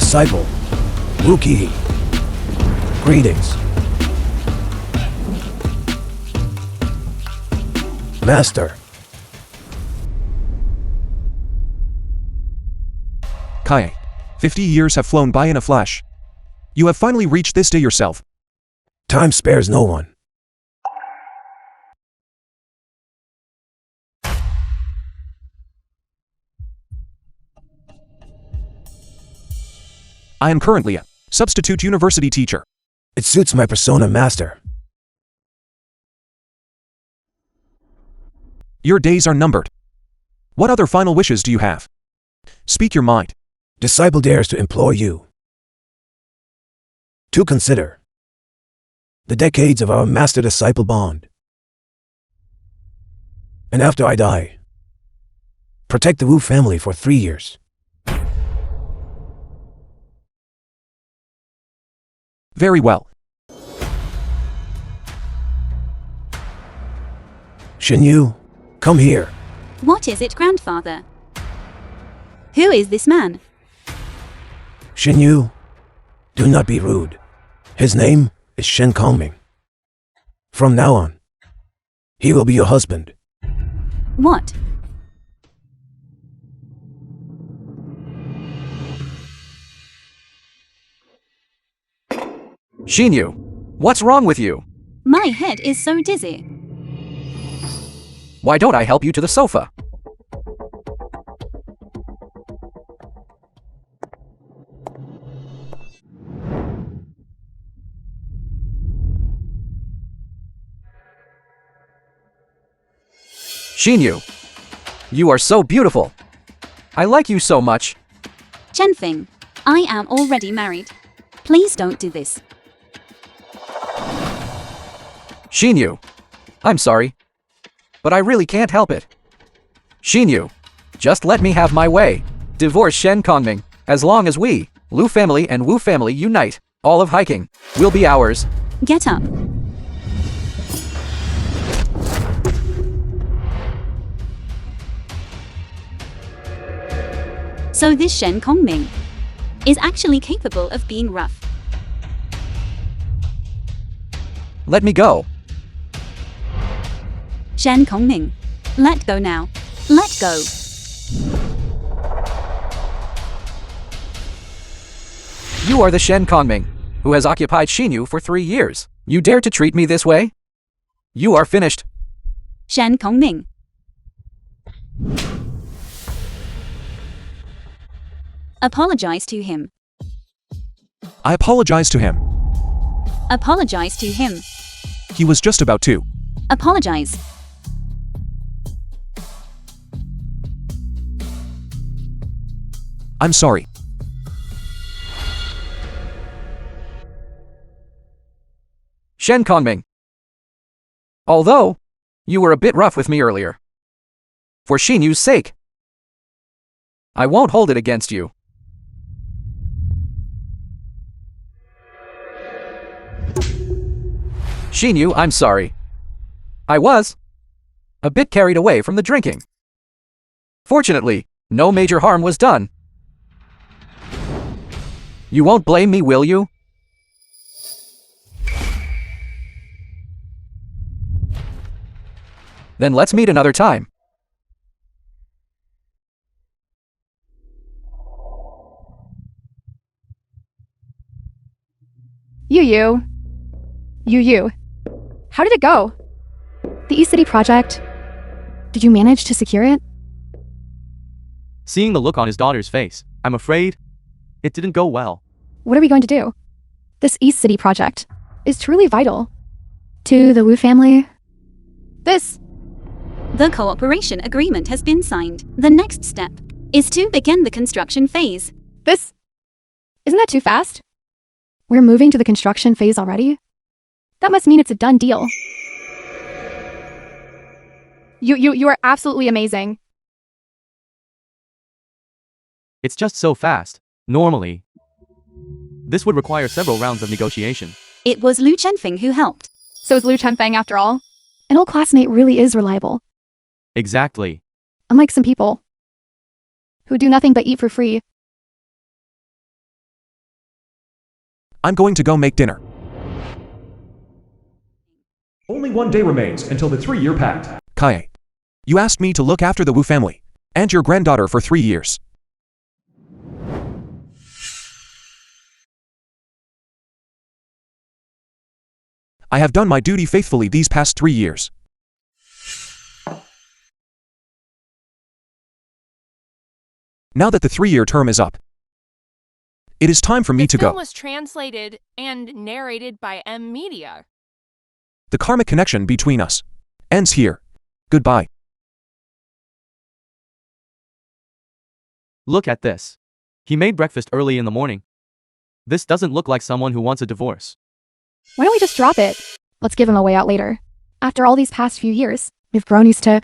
Disciple, Rookie, greetings. Master. Kai, 50 years have flown by in a flash. You have finally reached this day yourself. Time spares no one. I am currently a substitute university teacher. It suits my persona, Master. Your days are numbered. What other final wishes do you have? Speak your mind. Disciple dares to implore you to consider the decades of our master-disciple bond. And after I die, protect the Wu family for 3 years. Very well. Shinyu, come here. What is it, grandfather? Who is this man? Shinyu, do not be rude. His name is Shen Kongming. From now on, he will be your husband. What? Shinyu, what's wrong with you? My head is so dizzy. Why don't I help you to the sofa? Shinyu, you are so beautiful. I like you so much. Chenfeng, I am already married. Please don't do this. Shinyu, I'm sorry, but I really can't help it. Shinyu, just let me have my way. Divorce Shen Kongming. As long as we, Lu family and Wu family unite, all of hiking will be ours. Get up. So this Shen Kongming is actually capable of being rough. Let me go. Shen Kongming, let go now. Let go. You are the Shen Kongming, who has occupied Shinyu for 3 years. You dare to treat me this way? You are finished. Shen Kongming. Apologize to him. I apologize to him. Apologize to him. He was just about to. Apologize. I'm sorry. Shen Kongming. Although, you were a bit rough with me earlier. For Shinyu's sake, I won't hold it against you. Shinyu, I'm sorry. I was a bit carried away from the drinking. Fortunately, no major harm was done. You won't blame me, will you? Then let's meet another time. You. How did it go? The East City project? Did you manage to secure it? Seeing the look on his daughter's face, I'm afraid it didn't go well. What are we going to do? This East City project is truly vital to the Wu family. The cooperation agreement has been signed. The next step is to begin the construction phase. Isn't that too fast? We're moving to the construction phase already? That must mean it's a done deal. You are absolutely amazing. It's just so fast. Normally, this would require several rounds of negotiation. It was Lu Chenfeng who helped. So is Lu Chenfeng after all? An old classmate really is reliable. Exactly. Unlike some people who do nothing but eat for free. I'm going to go make dinner. Only 1 day remains until the 3-year pact. Kaye. You asked me to look after the Wu family and your granddaughter for 3 years. I have done my duty faithfully these past 3 years. Now that the 3-year term is up, it is time for me to The film go. was translated and narrated by M Media. The karmic connection between us ends here. Goodbye. Look at this. He made breakfast early in the morning. This doesn't look like someone who wants a divorce. Why don't we just drop it? Let's give him a way out later. After all these past few years, we've grown used to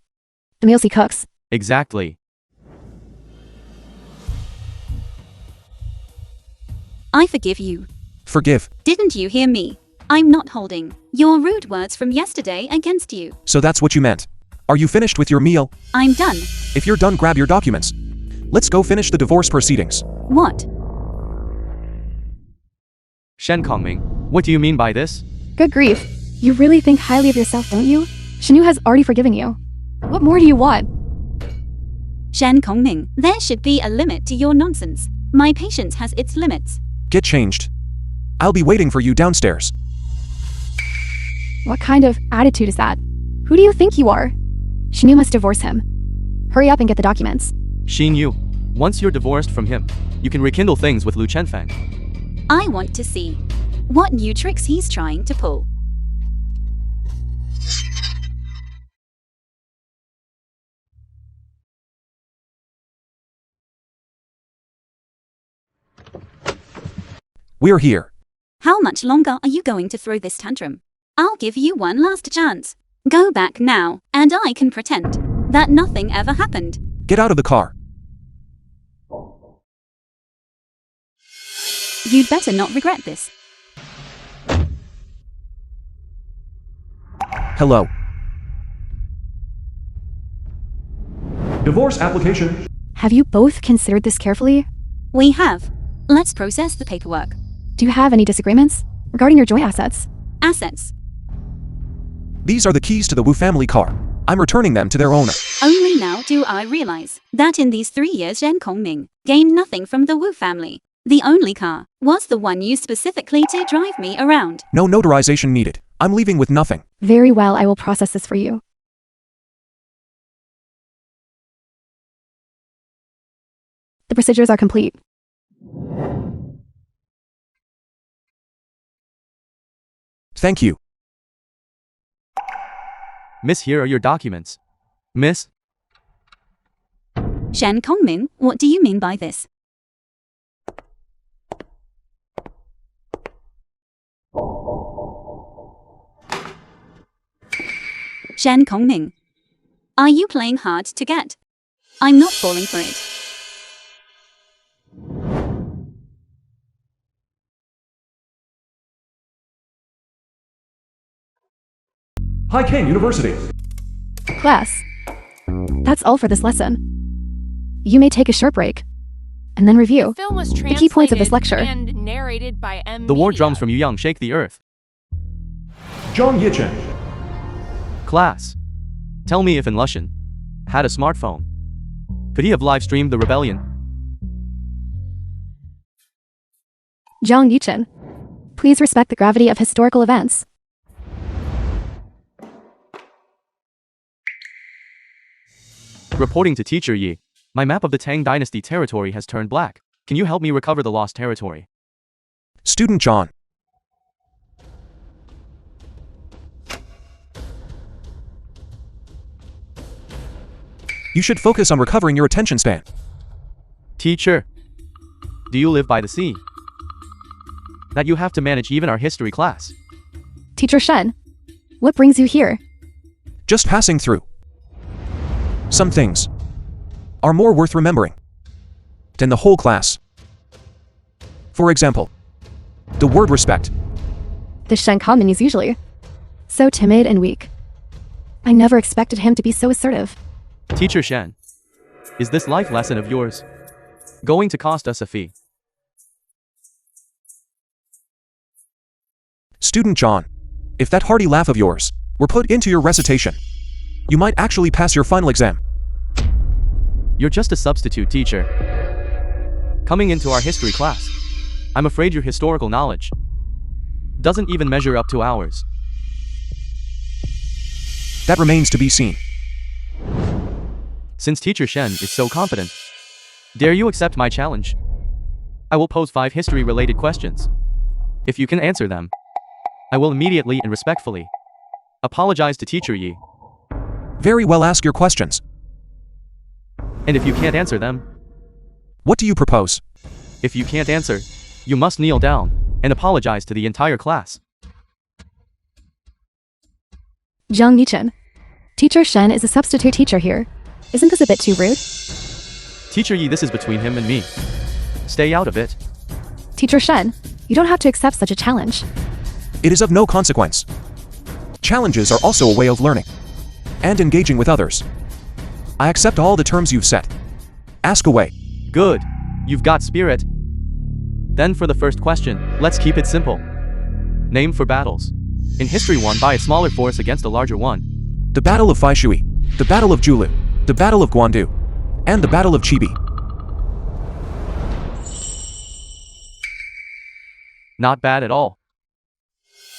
the meals he cooks. Exactly. I forgive you. Forgive. Didn't you hear me? I'm not holding your rude words from yesterday against you. So that's what you meant. Are you finished with your meal? I'm done. If you're done, grab your documents. Let's go finish the divorce proceedings. What? Shen Kongming, what do you mean by this? Good grief. You really think highly of yourself, don't you? Shinyu has already forgiven you. What more do you want? Shen Kongming, there should be a limit to your nonsense. My patience has its limits. Get changed. I'll be waiting for you downstairs. What kind of attitude is that? Who do you think you are? Shinyu must divorce him. Hurry up and get the documents. Xin Yu, once you're divorced from him, you can rekindle things with Lu Chenfang. I want to see what new tricks he's trying to pull. We're here. How much longer are you going to throw this tantrum? I'll give you one last chance. Go back now, and I can pretend that nothing ever happened. Get out of the car. You'd better not regret this. Hello. Divorce application. Have you both considered this carefully? We have. Let's process the paperwork. Do you have any disagreements regarding your joint assets? Assets. These are the keys to the Wu family car. I'm returning them to their owner. Only now do I realize that in these 3 years Shen Kongming gained nothing from the Wu family. The only car was the one used specifically to drive me around. No notarization needed. I'm leaving with nothing. Very well, I will process this for you. The procedures are complete. Thank you. Miss, here are your documents. Miss, Shen Kongming, what do you mean by this? Shen Kongming, are you playing hard to get? I'm not falling for it. High Kane University. Class, that's all for this lesson. You may take a short break and then review The film was the key points of this lecture. and narrated by M the war Media. drums from Yuyang shake the earth. Zhang Yichen. Class, tell me if Lushan had a smartphone. Could he have live streamed the rebellion? Zhang Yichen, please respect the gravity of historical events. Reporting to Teacher Yi, my map of the Tang Dynasty territory has turned black. Can you help me recover the lost territory? Student John. You should focus on recovering your attention span. Teacher, do you live by the sea? That you have to manage even our history class. Teacher Shen, what brings you here? Just passing through. Some things are more worth remembering than the whole class. For example, the word respect. This Shen Kongming is usually so timid and weak. I never expected him to be so assertive. Teacher Shen, is this life lesson of yours going to cost us a fee? Student John, if that hearty laugh of yours were put into your recitation, you might actually pass your final exam. You're just a substitute teacher coming into our history class. I'm afraid your historical knowledge doesn't even measure up to ours. That remains to be seen. Since Teacher Shen is so confident, dare you accept my challenge? I will pose 5 history-related questions. If you can answer them, I will immediately and respectfully apologize to Teacher Yi. Very well, ask your questions. And if you can't answer them, what do you propose? if you can't answer, you must kneel down and apologize to the entire class. Zhang Yichen. Teacher Shen is a substitute teacher here. Isn't this a bit too rude? Teacher Yi, this is between him and me. Stay out of it. Teacher Shen, you don't have to accept such a challenge. It is of no consequence. Challenges are also a way of learning and engaging with others. I accept all the terms you've set. Ask away. Good. You've got spirit. Then for the first question, let's keep it simple. Name for battles in history won by a smaller force against a larger one. The Battle of Faishui, the Battle of Julu, the Battle of Guandu, and the Battle of Chibi. Not bad at all.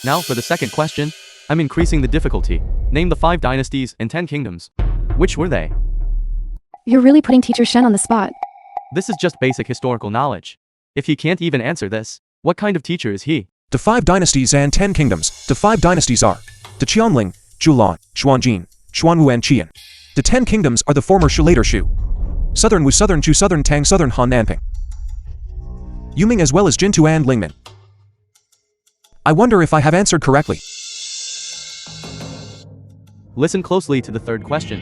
Now for the second question, I'm increasing the difficulty. Name the 5 dynasties and 10 kingdoms. Which were they? You're really putting Teacher Shen on the spot. This is just basic historical knowledge. If he can't even answer this, what kind of teacher is he? The 5 dynasties and 10 kingdoms. The 5 dynasties are the Qianling, Zhulan, Xuanjin, Xuanwu and Qian. The 10 kingdoms are the former Shu later Shu, Southern Wu, Southern Chu, Southern Tang, Southern Han, Nanping, Yuming, as well as Jintu and Lingmin. I wonder if I have answered correctly. Listen closely to the third question.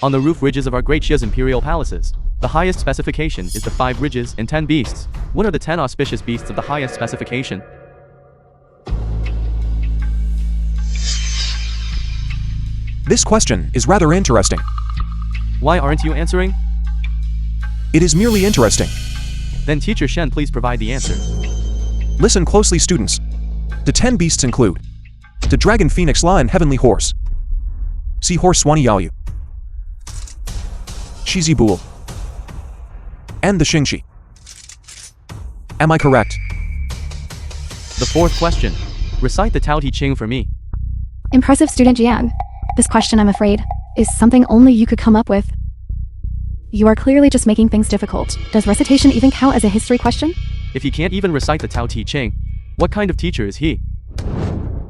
On the roof ridges of our great Xia's imperial palaces, the highest specification is the 5 ridges and 10 beasts. What are the 10 auspicious beasts of the highest specification? This question is rather interesting. Why aren't you answering? It is merely interesting. Then Teacher Shen, please provide the answer. Listen closely, students. The 10 beasts include the Dragon, Phoenix, Lion, Heavenly Horse, Seahorse, Swanee, Yaoyu, Shizi Bull, and the Xingxi. Am I correct? The fourth question. Recite the Tao Te Ching for me. Impressive, Student Jian. This question, I'm afraid, is something only you could come up with. You are clearly just making things difficult. Does recitation even count as a history question? If he can't even recite the Tao Te Ching, what kind of teacher is he?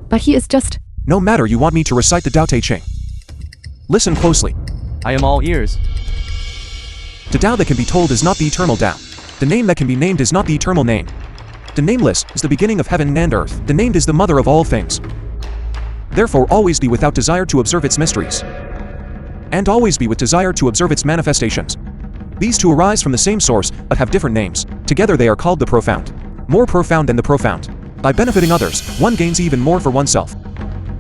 But he is just... No matter, you want me to recite the Tao Te Ching. Listen closely. I am all ears. The Tao that can be told is not the eternal Tao. The name that can be named is not the eternal name. The nameless is the beginning of heaven and earth. The named is the mother of all things. Therefore, always be without desire to observe its mysteries, and always be with desire to observe its manifestations. These two arise from the same source, but have different names. Together they are called the profound. More profound than the profound. By benefiting others, one gains even more for oneself.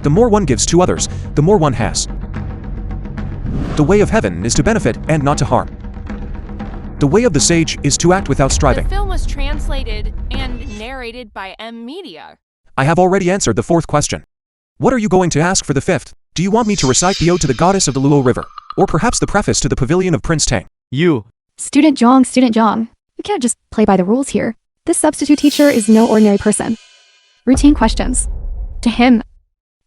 The more one gives to others, the more one has. The way of heaven is to benefit and not to harm. The way of the sage is to act without striving. The film was translated and narrated by Media. I have already answered the fourth question. What are you going to ask for the fifth? Do you want me to recite the ode to the goddess of the Luo River? Or perhaps the preface to the pavilion of Prince Tang? You. Student Zhang. You can't just play by the rules here. This substitute teacher is no ordinary person. Routine questions, to him,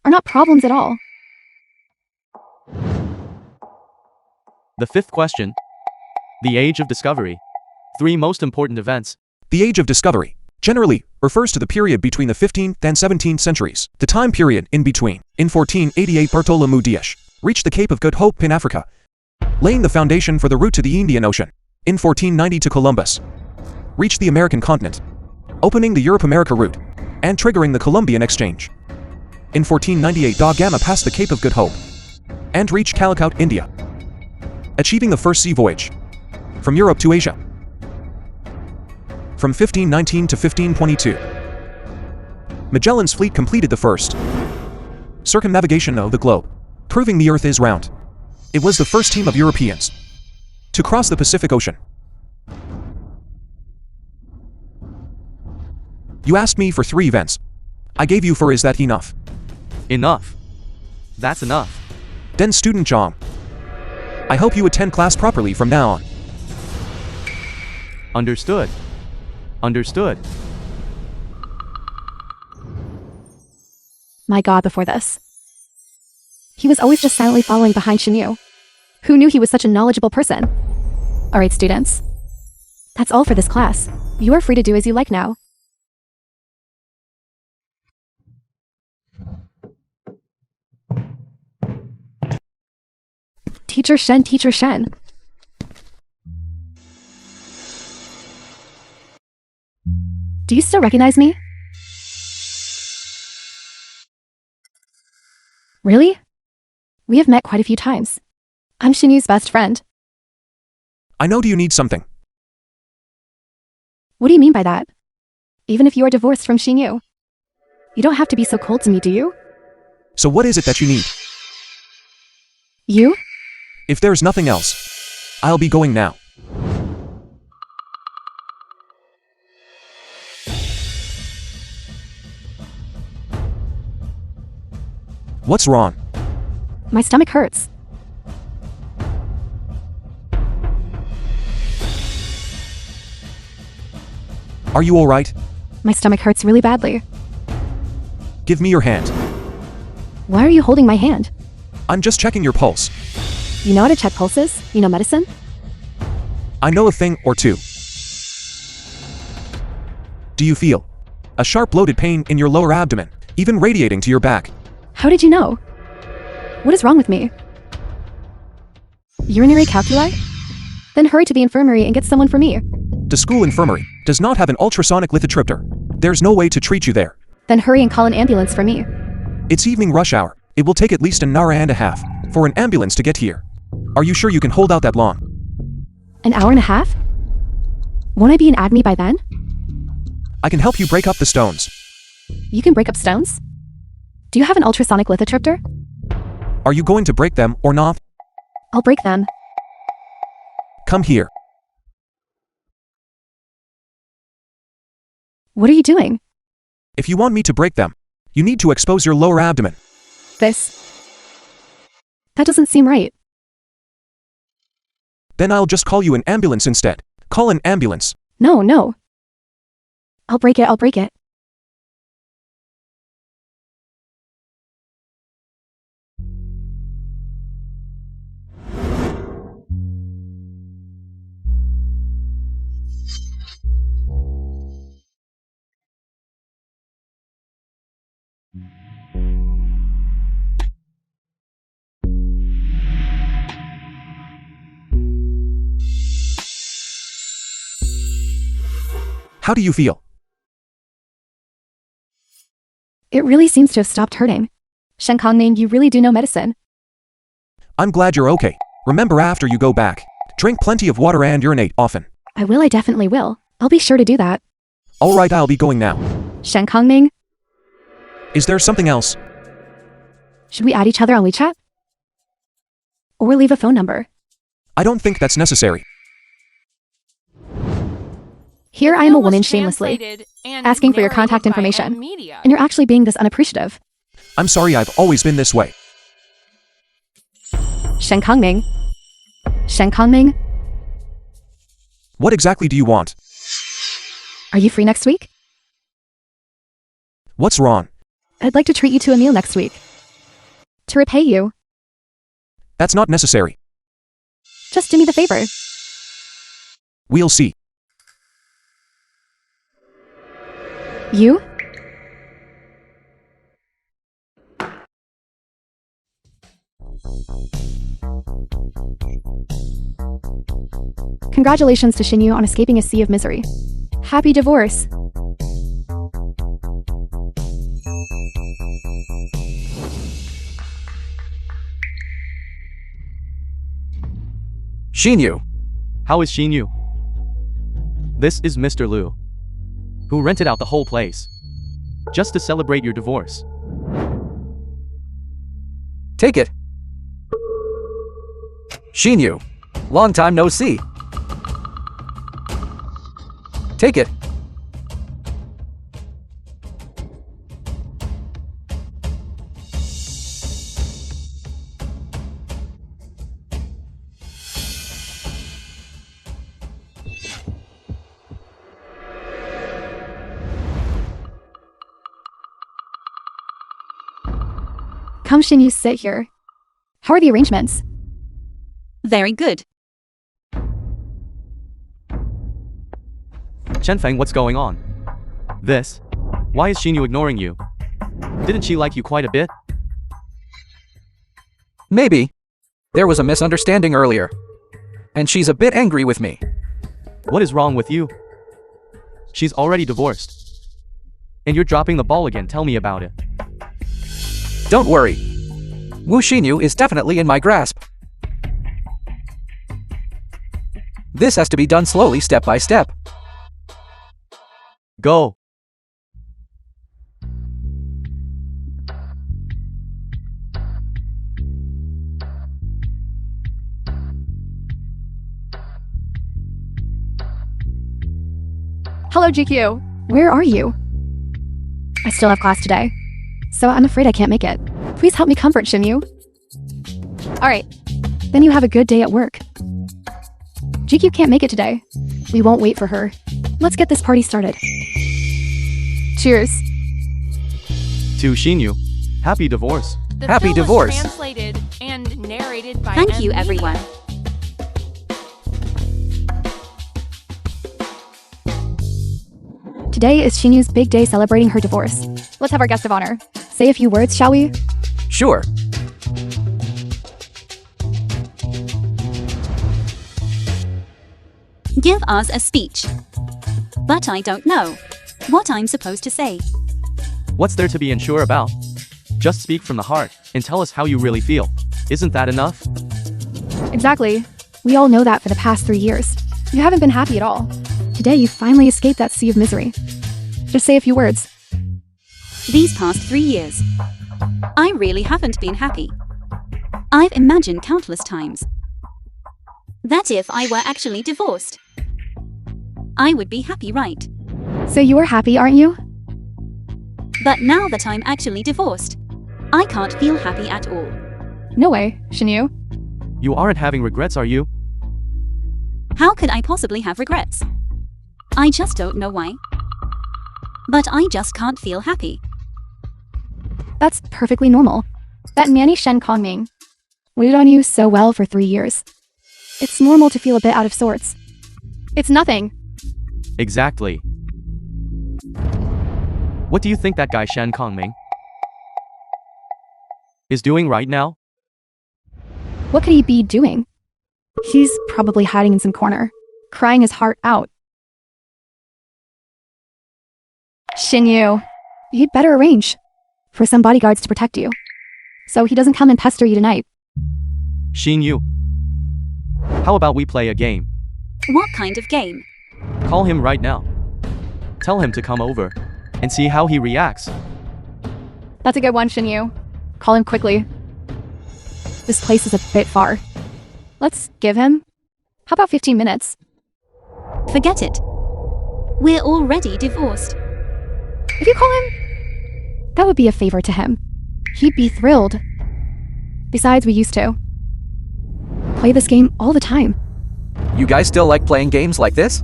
are not problems at all. The fifth question. The Age of Discovery. 3 most important events. The Age of Discovery generally refers to the period between the 15th and 17th centuries. The time period in between. In 1488, Bartholomew Dias reached the Cape of Good Hope in Africa, laying the foundation for the route to the Indian Ocean. In 1492, Columbus reached the American continent, opening the Europe-America route and triggering the Columbian Exchange. In 1498, Da Gama passed the Cape of Good Hope and reached Calicut, India, achieving the first sea voyage from Europe to Asia. From 1519 to 1522, Magellan's fleet completed the first circumnavigation of the globe, proving the Earth is round. It was the first team of Europeans to cross the Pacific Ocean. You asked me for 3 events. I gave you 4. Is that enough? Enough. That's enough. Then student Chong, I hope you attend class properly from now on. Understood. Understood. My god, before this. He was always just silently following behind Shinyu. Who knew he was such a knowledgeable person? Alright, students. That's all for this class. You are free to do as you like now. Teacher Shen, Teacher Shen. Do you still recognize me? Really? We have met quite a few times. I'm Shinyu's best friend. I know. Do you need something? What do you mean by that? Even if you are divorced from Shinyu, you don't have to be so cold to me, do you? So what is it that you need? You? If there's nothing else, I'll be going now. What's wrong? My stomach hurts. Are you alright? My stomach hurts really badly. Give me your hand. Why are you holding my hand? I'm just checking your pulse. You know how to check pulses? You know medicine? I know a thing or two. Do you feel a sharp bloated pain in your lower abdomen, even radiating to your back? How did you know? What is wrong with me? Urinary calculi? Then hurry to the infirmary and get someone for me. The school infirmary does not have an ultrasonic lithotripter. There's no way to treat you there. Then hurry and call an ambulance for me. It's evening rush hour. It will take at least an hour and a half for an ambulance to get here. Are you sure you can hold out that long? An hour and a half? Won't I be in ADME by then? I can help you break up the stones. You can break up stones? Do you have an ultrasonic lithotripter? Are you going to break them or not? I'll break them. Come here. What are you doing? If you want me to break them, you need to expose your lower abdomen. That doesn't seem right. Then I'll just call you an ambulance instead. Call an ambulance. No. I'll break it. How do you feel? It really seems to have stopped hurting. Shen Kongming, you really do know medicine. I'm glad you're okay. Remember, after you go back, drink plenty of water and urinate often. I definitely will. I'll be sure to do that. Alright, I'll be going now. Shen Kongming, Is there something else? should we add each other on WeChat? Or leave a phone number? I don't think that's necessary. Here I am a Bill was woman shamelessly, translated and asking for your narrated contact by information. Media. and you're actually being this unappreciative. I'm sorry, I've always been this way. Shen Kongming. Shen Kongming, What exactly do you want? are you free next week? What's wrong? I'd like to treat you to a meal next week. To repay you. That's not necessary. Just do me the favor. We'll see. You? Congratulations to Shinyu on escaping a sea of misery. Happy divorce. Shinyu. How is Shinyu? This is Mr. Liu, who rented out the whole place just to celebrate your divorce. Take it. Shinyu. Long time no see. Take it. Come Xinyu, sit here. How are the arrangements? Very good. Shenfeng, what's going on? This? Why is Xinyu ignoring you? Didn't she like you quite a bit? Maybe. There was a misunderstanding earlier. And she's a bit angry with me. What is wrong with you? She's already divorced. And you're dropping the ball again, tell me about it. Don't worry. Wu Xinyu is definitely in my grasp. This has to be done slowly, step by step. Go. Hello, GQ. Where are you? I still have class today, so I'm afraid I can't make it. Please help me comfort Xinyu. Alright, then you have a good day at work. GQ can't make it today. We won't wait for her. Let's get this party started. Cheers. To Xinyu. Happy divorce. The Happy film was divorce. translated and narrated by Thank you, M. everyone. Media. Today is Xinyu's big day celebrating her divorce. Let's have our guest of honor. Say a few words, shall we? Sure. Give us a speech. But I don't know what I'm supposed to say. What's there to be unsure about? Just speak from the heart and tell us how you really feel. Isn't that enough? Exactly. We all know that for the past 3 years. You haven't been happy at all. Today you finally escaped that sea of misery. Just say a few words. These past 3 years, I really haven't been happy. I've imagined countless times that if I were actually divorced, I would be happy, right? So you are happy, aren't you? But now that I'm actually divorced, I can't feel happy at all. No way, Xinyu. You aren't having regrets, are you? How could I possibly have regrets? I just don't know why. But I just can't feel happy. That's perfectly normal. That nanny Shen Kongming waited on you so well for 3 years. It's normal to feel a bit out of sorts. It's nothing. Exactly. What do you think that guy Shen Kongming is doing right now? What could he be doing? He's probably hiding in some corner, crying his heart out. Xinyu, you'd better arrange for some bodyguards to protect you, so he doesn't come and pester you tonight. Xinyu. How about we play a game? What kind of game? Call him right now. Tell him to come over and see how he reacts. That's a good one, Xinyu. Call him quickly. This place is a bit far. Let's give him, how about 15 minutes? Forget it. We're already divorced. If you call him, that would be a favor to him. He'd be thrilled. Besides, we used to play this game all the time. You guys still like playing games like this?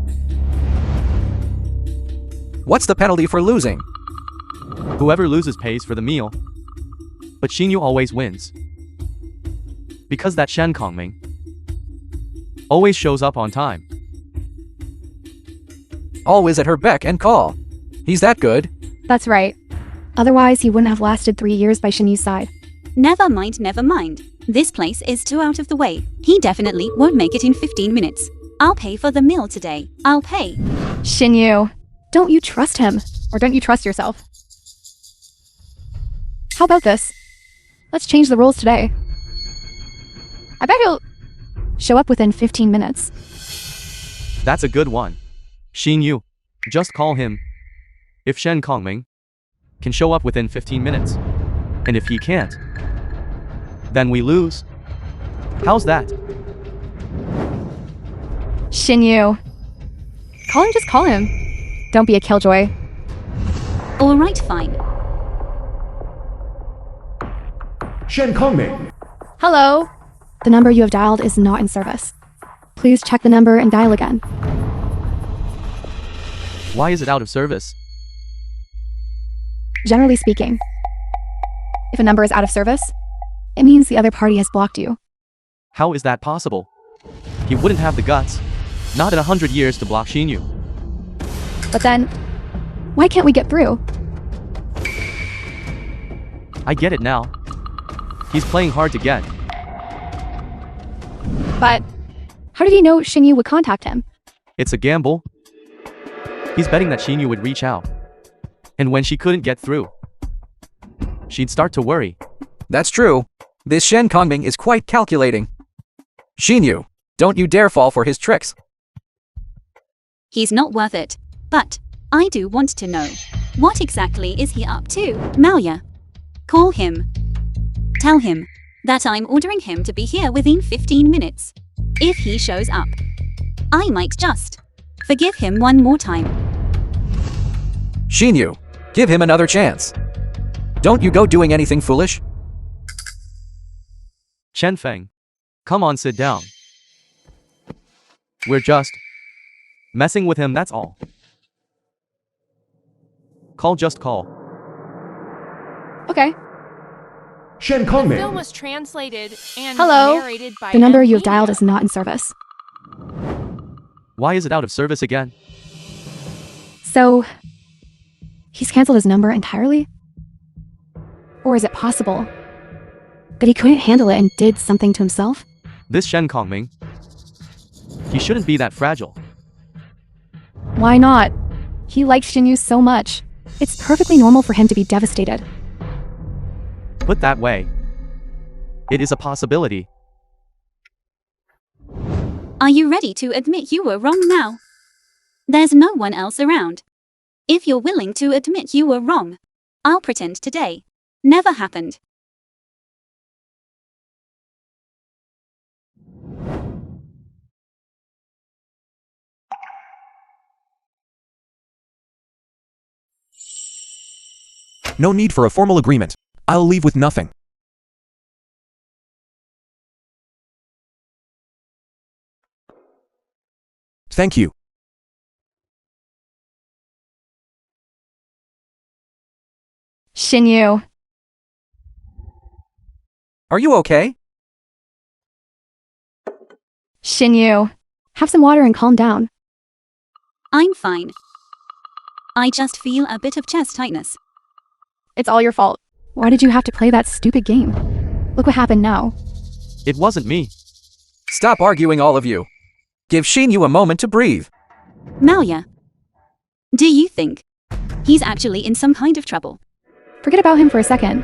What's the penalty for losing? Whoever loses pays for the meal. But Xinyu always wins. Because that Shen Kongming always shows up on time. Always at her beck and call. He's that good. That's right. Otherwise, he wouldn't have lasted 3 years by Xinyu's side. Never mind, never mind. This place is too out of the way. He definitely won't make it in 15 minutes. I'll pay for the meal today. I'll pay. Xinyu, don't you trust him? Or don't you trust yourself? How about this? Let's change the rules today. I bet he'll show up within 15 minutes. That's a good one. Xinyu. Just call him. If Shen Kongming can show up within 15 minutes, and if he can't, then we lose. How's that? Xinyu. Call him, just call him. Don't be a killjoy. Alright, fine. Shen Kongming. Hello. The number you have dialed is not in service. Please check the number and dial again. Why is it out of service? Generally speaking, If a number is out of service, it means the other party has blocked you. How is that possible? He wouldn't have the guts. Not in 100 years to block Xinyu. But then, why can't we get through? I get it now. He's playing hard to get. But how did he know Xinyu would contact him? It's a gamble. He's betting that Xinyu would reach out. And when she couldn't get through, she'd start to worry. That's true. This Shen Kongming is quite calculating. Xinyu, don't you dare fall for his tricks. He's not worth it. But I do want to know, what exactly is he up to? Maoya, call him. Tell him that I'm ordering him to be here within 15 minutes. If he shows up, I might just forgive him one more time. Xinyu, give him another chance. Don't you go doing anything foolish. Chen Feng, come on, sit down. We're just messing with him, that's all. Just call. Okay. Shen The film Kongming. was translated and Hello? narrated by The number you have media. dialed is not in service. Why is it out of service again? So, he's canceled his number entirely? Or is it possible that he couldn't handle it and did something to himself? This Shen Kongming, he shouldn't be that fragile. Why not? He likes Xinyu so much. It's perfectly normal for him to be devastated. Put that way, it is a possibility. Are you ready to admit you were wrong now? There's no one else around. If you're willing to admit you were wrong, I'll pretend today never happened. No need for a formal agreement. I'll leave with nothing. Thank you. Xinyu. Are you okay? Xinyu. Have some water and calm down. I'm fine. I just feel a bit of chest tightness. It's all your fault. Why did you have to play that stupid game? Look what happened now. It wasn't me. Stop arguing, all of you. Give Xinyu a moment to breathe. Maoya, do you think he's actually in some kind of trouble? Forget about him for a second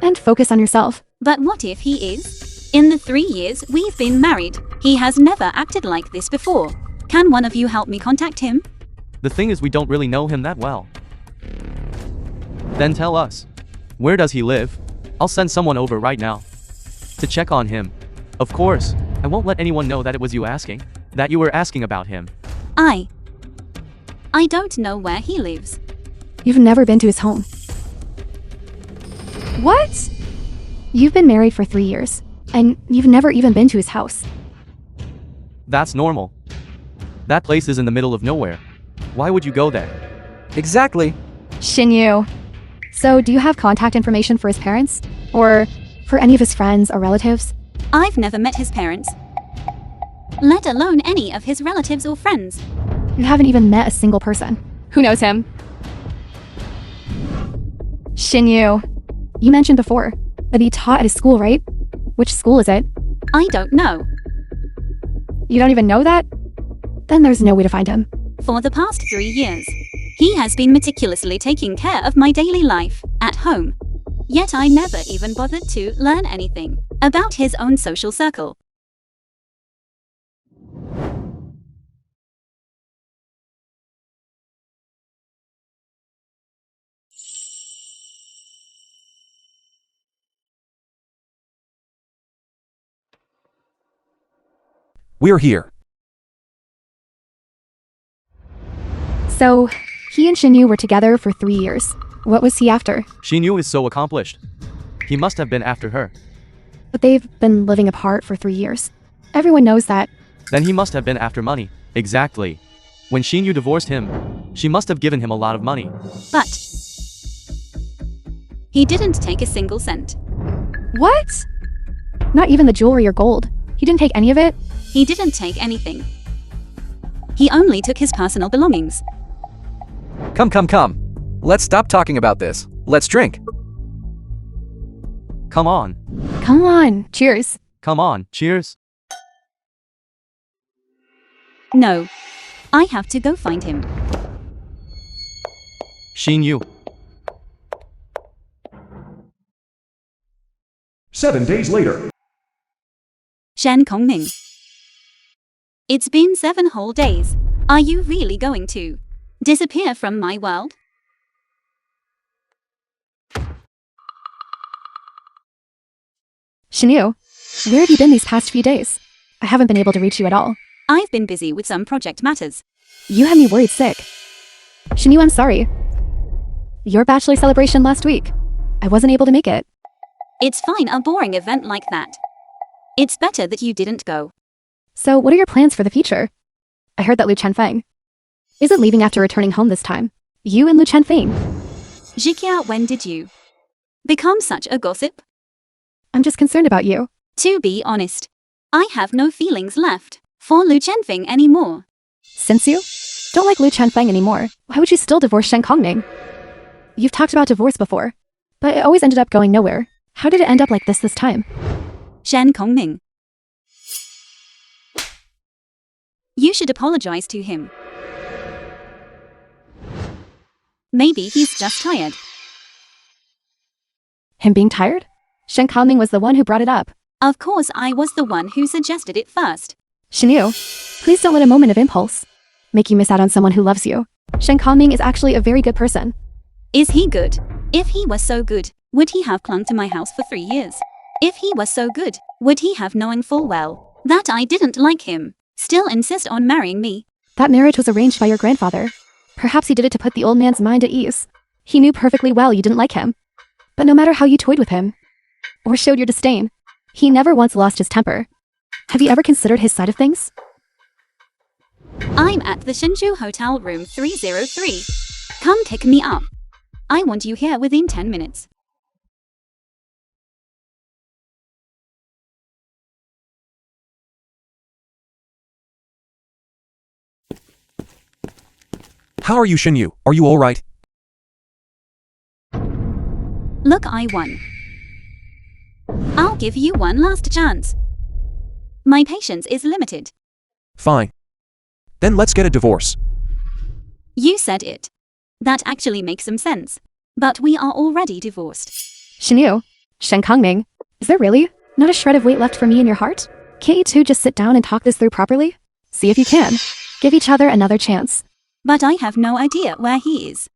and focus on yourself. But what if he is? In the 3 years we've been married, he has never acted like this before. Can one of you help me contact him? The thing is, we don't really know him that well. Then tell us. Where does he live? I'll send someone over right now to check on him. Of course, I won't let anyone know that it was you asking. That you were asking about him. I don't know where he lives. You've never been to his home. What? You've been married for 3 years, and you've never even been to his house. That's normal. That place is in the middle of nowhere. Why would you go there? Exactly. Xinyu. So, do you have contact information for his parents? Or for any of his friends or relatives? I've never met his parents, let alone any of his relatives or friends. You haven't even met a single person. Who knows him? Xinyu. You mentioned before that he taught at his school, right? Which school is it? I don't know. You don't even know that? Then there's no way to find him. For the past 3 years, he has been meticulously taking care of my daily life at home. Yet I never even bothered to learn anything about his own social circle. We're here. So, he and Xinyu were together for 3 years. What was he after? Xinyu is so accomplished. He must have been after her. But they've been living apart for 3 years. Everyone knows that. Then he must have been after money. Exactly. When Xinyu divorced him, she must have given him a lot of money. But He didn't take a single cent. What? Not even the jewelry or gold. He didn't take any of it? He didn't take anything. He only took his personal belongings. Come. Let's stop talking about this. Let's drink. Come on. Come on, cheers. Come on. Cheers. No. I have to go find him. Xinyu. 7 days later. Shen Kongming. It's been 7 whole days. Are you really going to disappear from my world? Xinyu, where have you been these past few days? I haven't been able to reach you at all. I've been busy with some project matters. You had me worried sick. Xinyu, I'm sorry. Your bachelor celebration last week. I wasn't able to make it. It's fine, a boring event like that. It's better that you didn't go. So, what are your plans for the future? I heard that Lu Chenfeng isn't leaving after returning home this time. You and Lu Chenfeng. Jikia, when did you become such a gossip? I'm just concerned about you. To be honest, I have no feelings left for Lu Chenfeng anymore. Since you don't like Lu Chenfeng anymore, why would you still divorce Shen Kongming? You've talked about divorce before, but it always ended up going nowhere. How did it end up like this time? Shen Kongming. You should apologize to him. Maybe he's just tired. Him being tired? Shen Kongming was the one who brought it up. Of course, I was the one who suggested it first. Xinyu, please don't let a moment of impulse make you miss out on someone who loves you. Shen Kongming is actually a very good person. Is he good? If he was so good, would he have clung to my house for 3 years? If he was so good, would he have, knowing full well that I didn't like him, still insist on marrying me? That marriage was arranged by your grandfather. Perhaps he did it to put the old man's mind at ease. He knew perfectly well you didn't like him. But no matter how you toyed with him, or showed your disdain, he never once lost his temper. Have you ever considered his side of things? I'm at the Shinju Hotel room 303. Come pick me up. I want you here within 10 minutes. How are you, Xinyu? Are you alright? Look, I won. I'll give you one last chance. My patience is limited. Fine. Then let's get a divorce. You said it. That actually makes some sense. But we are already divorced. Xinyu, Shen Kongming, is there really not a shred of weight left for me in your heart? Can't you two just sit down and talk this through properly? See if you can. Give each other another chance. But I have no idea where he is.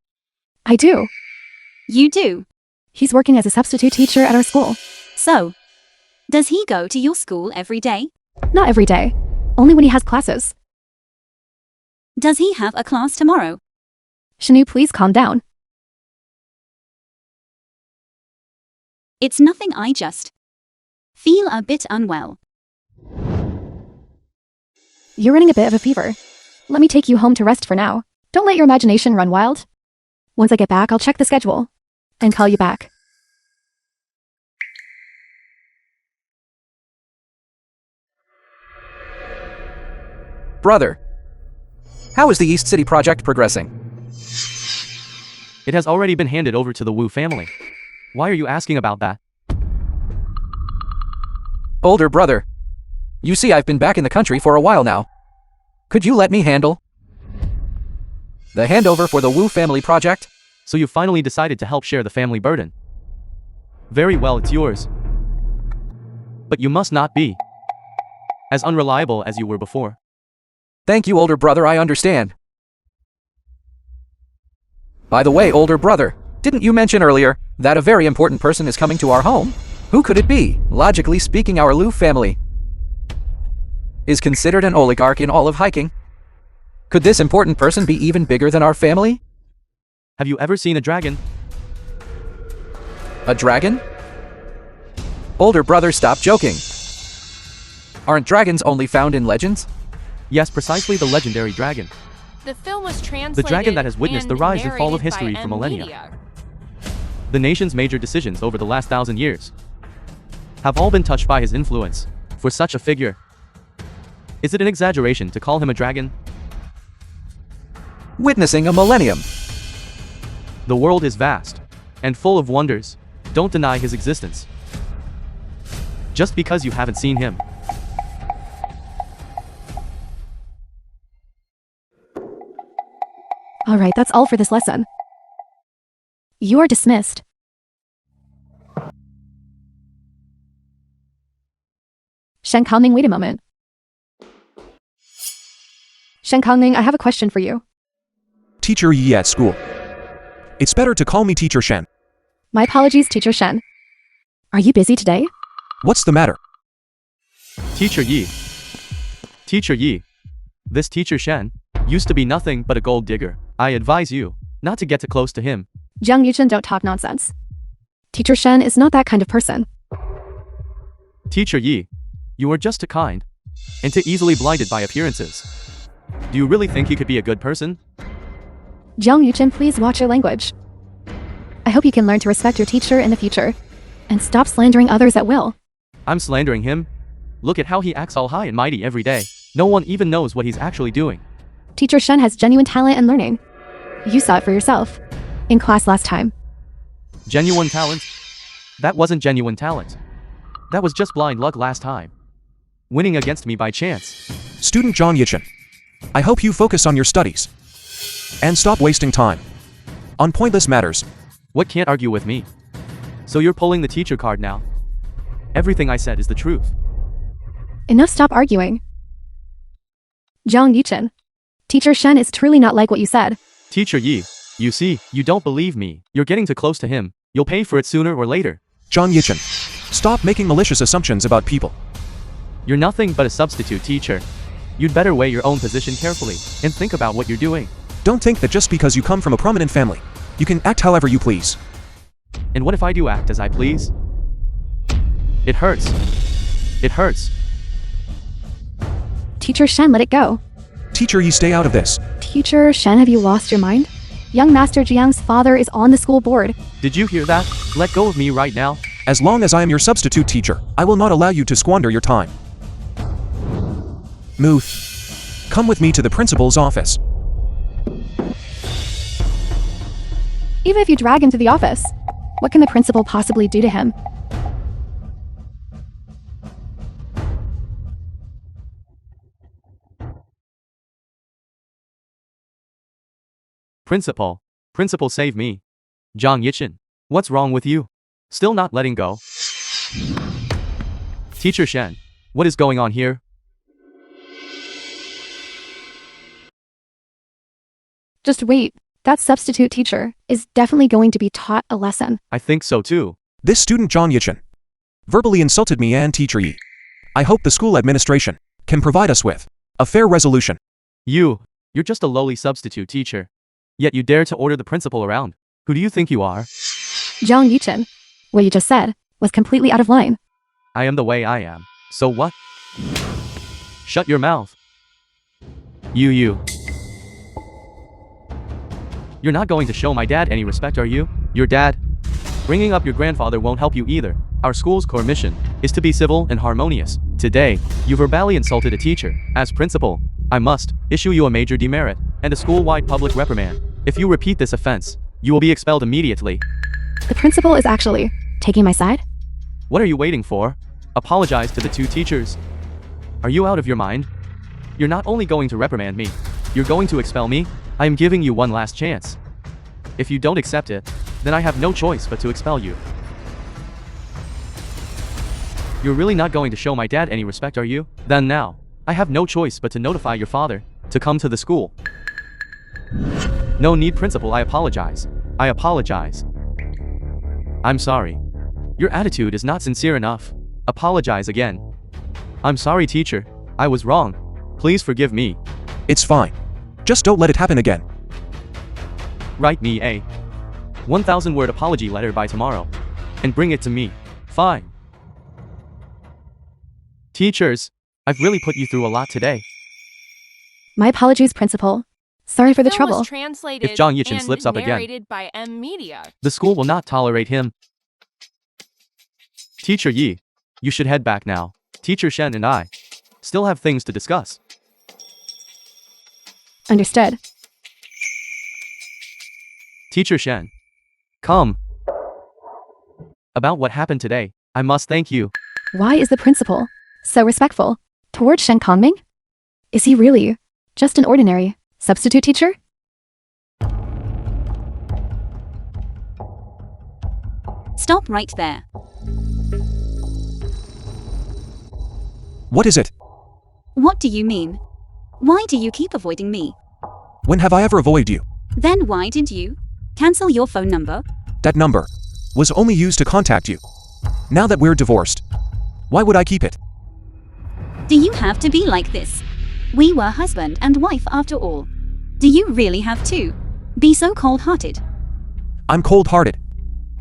I do. You do? He's working as a substitute teacher at our school. So, does he go to your school every day? Not every day. Only when he has classes. Does he have a class tomorrow? Xinyu, please calm down. It's nothing, I just feel a bit unwell. You're running a bit of a fever. Let me take you home to rest for now. Don't let your imagination run wild. Once I get back, I'll check the schedule and call you back. Brother, how is the East City project progressing? It has already been handed over to the Wu family. Why are you asking about that? Older brother, you see I've been back in the country for a while now. Could you let me handle the handover for the Wu family project? So you finally decided to help share the family burden. Very well, it's yours. But you must not be as unreliable as you were before. Thank you, older brother, I understand. By the way, older brother, didn't you mention earlier that a very important person is coming to our home? Who could it be? Logically speaking, our Lu family is considered an oligarch in all of hiking. Could this important person be even bigger than our family? Have you ever seen a dragon? A dragon? Older brother, stop joking. Aren't dragons only found in legends? Yes, precisely, the legendary dragon. The film was translated The dragon that has witnessed the and rise and fall of narrated by history for millennia. Media. The nation's major decisions over the last 1,000 years have all been touched by his influence. For such a figure, is it an exaggeration to call him a dragon? Witnessing a millennium. The world is vast and full of wonders. Don't deny his existence just because you haven't seen him. Alright, that's all for this lesson. You are dismissed. Shen Kangming, wait a moment. Shen Kangming, I have a question for you. Teacher Yi at school. It's better to call me Teacher Shen. My apologies, Teacher Shen. Are you busy today? What's the matter? Teacher Yi. Teacher Yi. This Teacher Shen used to be nothing but a gold digger. I advise you not to get too close to him. Jiang Yuchen, don't talk nonsense. Teacher Shen is not that kind of person. Teacher Yi, you are just too kind and too easily blinded by appearances. Do you really think he could be a good person? Jiang Yuchen, please watch your language. I hope you can learn to respect your teacher in the future and stop slandering others at will. I'm slandering him? Look at how he acts all high and mighty every day. No one even knows what he's actually doing. Teacher Shen has genuine talent and learning. You saw it for yourself in class last time. Genuine talent? That wasn't genuine talent. That was just blind luck last time. Winning against me by chance. Student Zhang Yichen. I hope you focus on your studies and stop wasting time on pointless matters. What can't argue with me? So you're pulling the teacher card now? Everything I said is the truth. Enough, stop arguing. Jiang Yuchen. Teacher Shen is truly not like what you said. Teacher Yi, you see, you don't believe me. You're getting too close to him. You'll pay for it sooner or later. Zhang Yichen. Stop making malicious assumptions about people. You're nothing but a substitute teacher. You'd better weigh your own position carefully and think about what you're doing. Don't think that just because you come from a prominent family, you can act however you please. And what if I do act as I please? It hurts. It hurts. Teacher Shen, let it go. Teacher Yi, stay out of this. Teacher Shen, have you lost your mind? Young Master Jiang's father is on the school board. Did you hear that? Let go of me right now. As long as I am your substitute teacher, I will not allow you to squander your time. Muth, come with me to the principal's office. Even if you drag him to the office, what can the principal possibly do to him? Principal, save me. Zhang Yichen, what's wrong with you? Still not letting go? Teacher Shen, what is going on here? Just wait. That substitute teacher is definitely going to be taught a lesson. I think so too. This student Zhang Yichen verbally insulted me and Teacher Yi. I hope the school administration can provide us with a fair resolution. You're just a lowly substitute teacher. Yet you dare to order the principal around. Who do you think you are? Jiang Yuchen, what you just said was completely out of line. I am the way I am. So what? Shut your mouth. You. You're not going to show my dad any respect, are you? Your dad? Bringing up your grandfather won't help you either. Our school's core mission is to be civil and harmonious. Today, you verbally insulted a teacher. As principal, I must issue you a major demerit and a school-wide public reprimand. If you repeat this offense, you will be expelled immediately. The principal is actually taking my side? What are you waiting for? Apologize to the two teachers. Are you out of your mind? You're not only going to reprimand me, you're going to expel me? I am giving you one last chance. If you don't accept it, then I have no choice but to expel you. You're really not going to show my dad any respect, are you? Then now, I have no choice but to notify your father to come to the school. No need, principal, I apologize. I apologize. I'm sorry. Your attitude is not sincere enough. Apologize again. I'm sorry, teacher. I was wrong. Please forgive me. It's fine. Just don't let it happen again. Write me a 1,000-word apology letter by tomorrow and bring it to me. Fine. Teachers, I've really put you through a lot today. My apologies, principal. Sorry for the Film trouble. was translated If Zhang Yichin and slips up again, narrated by Media. the school will not tolerate him. Teacher Yi, you should head back now. Teacher Shen and I still have things to discuss. Understood. Teacher Shen, come. About what happened today, I must thank you. Why is the principal so respectful toward Shen Kongming? Is he really just an ordinary substitute teacher? Stop right there. What is it? What do you mean? Why do you keep avoiding me? When have I ever avoided you? Then why did you cancel your phone number? That number was only used to contact you. Now that we're divorced, why would I keep it? Do you have to be like this? We were husband and wife after all. Do you really have to be so cold-hearted? I'm cold-hearted.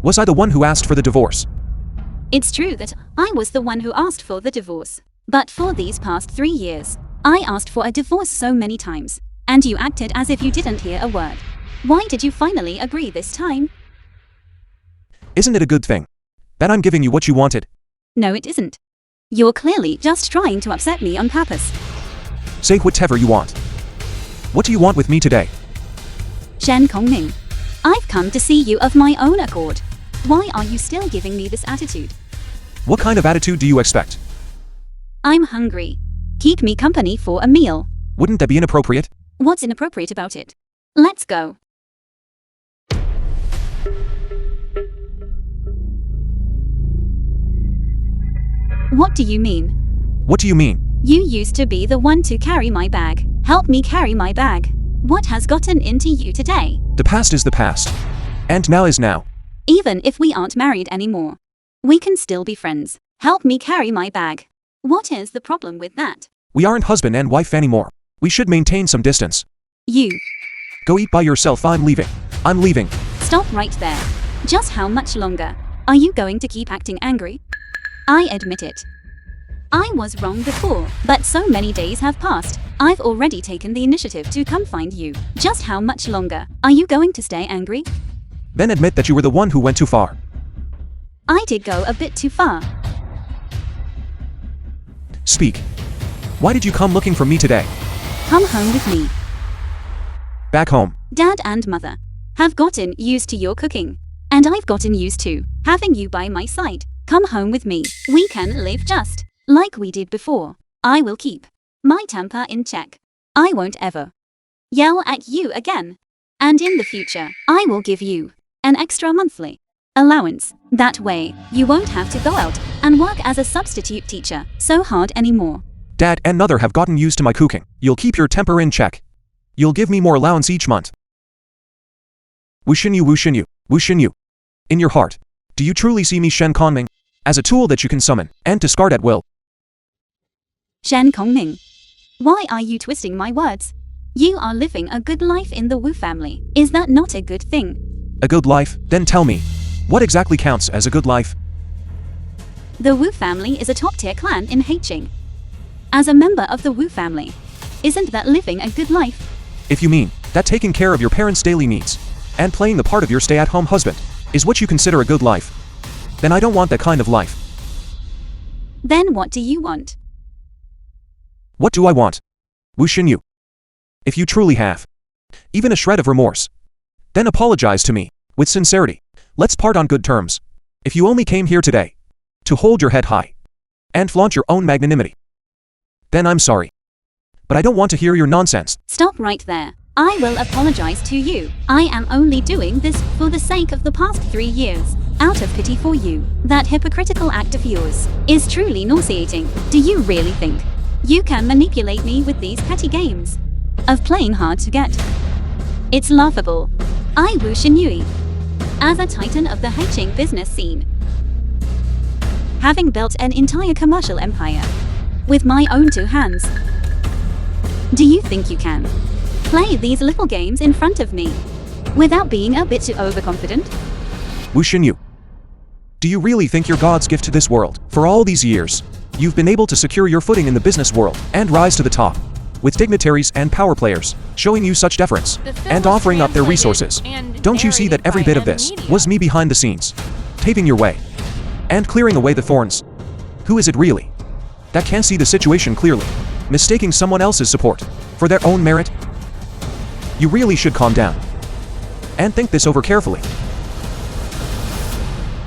Was I the one who asked for the divorce? It's true that I was the one who asked for the divorce. But for these past 3 years, I asked for a divorce so many times, and you acted as if you didn't hear a word. Why did you finally agree this time? Isn't it a good thing that I'm giving you what you wanted? No, it isn't. You're clearly just trying to upset me on purpose. Say whatever you want. What do you want with me today? Shen Kongming, I've come to see you of my own accord. Why are you still giving me this attitude? What kind of attitude do you expect? I'm hungry. Keep me company for a meal. Wouldn't that be inappropriate? What's inappropriate about it? Let's go. What do you mean? What do you mean? You used to be the one to carry my bag. Help me carry my bag. What has gotten into you today? The past is the past. And now is now. Even if we aren't married anymore, we can still be friends. Help me carry my bag. What is the problem with that? We aren't husband and wife anymore. We should maintain some distance. You. Go eat by yourself. I'm leaving. I'm leaving. Stop right there. Just how much longer are you going to keep acting angry? I admit it. I was wrong before, but so many days have passed. I've already taken the initiative to come find you. Just how much longer are you going to stay angry? Then admit that you were the one who went too far. I did go a bit too far. Speak. Why did you come looking for me today? Come home with me. Back home. Dad and Mother have gotten used to your cooking, and I've gotten used to having you by my side. Come home with me. We can live just like we did before. I will keep my temper in check. I won't ever yell at you again. And in the future, I will give you an extra monthly allowance. That way, you won't have to go out and work as a substitute teacher so hard anymore. Dad and Mother have gotten used to my cooking. You'll keep your temper in check. You'll give me more allowance each month. Wushin you, wushin you, wushin you. In your heart, do you truly see me, Shen Kongming, as a tool that you can summon and discard at will? Shen Kongming, why are you twisting my words? You are living a good life in the Wu family. Is that not a good thing? A good life? Then tell me, what exactly counts as a good life? The Wu family is a top-tier clan in Haiqing. As a member of the Wu family, isn't that living a good life? If you mean that taking care of your parents' daily needs and playing the part of your stay-at-home husband is what you consider a good life, then I don't want that kind of life. Then what do you want? What do I want? Wushin you. If you truly have even a shred of remorse, then apologize to me with sincerity. Let's part on good terms. If you only came here today to hold your head high and flaunt your own magnanimity, then I'm sorry. But I don't want to hear your nonsense. Stop right there. I will apologize to you. I am only doing this for the sake of the past 3 years. Out of pity for you. That hypocritical act of yours is truly nauseating. Do you really think you can manipulate me with these petty games of playing hard to get? It's laughable. I Wu Xinyui, as a titan of the Haiqing business scene, having built an entire commercial empire with my own 2 hands, do you think you can play these little games in front of me without being a bit too overconfident? Wushin you. Do you really think you're God's gift to this world? For all these years, you've been able to secure your footing in the business world and rise to the top. with dignitaries and power players, showing you such deference, The film and was offering up their translated resources. and Don't you see that narrated every by bit of M this Media. was me behind the scenes, paving your way, and clearing away the thorns? Who is it really that can't see the situation clearly, mistaking someone else's support for their own merit? You really should calm down and think this over carefully.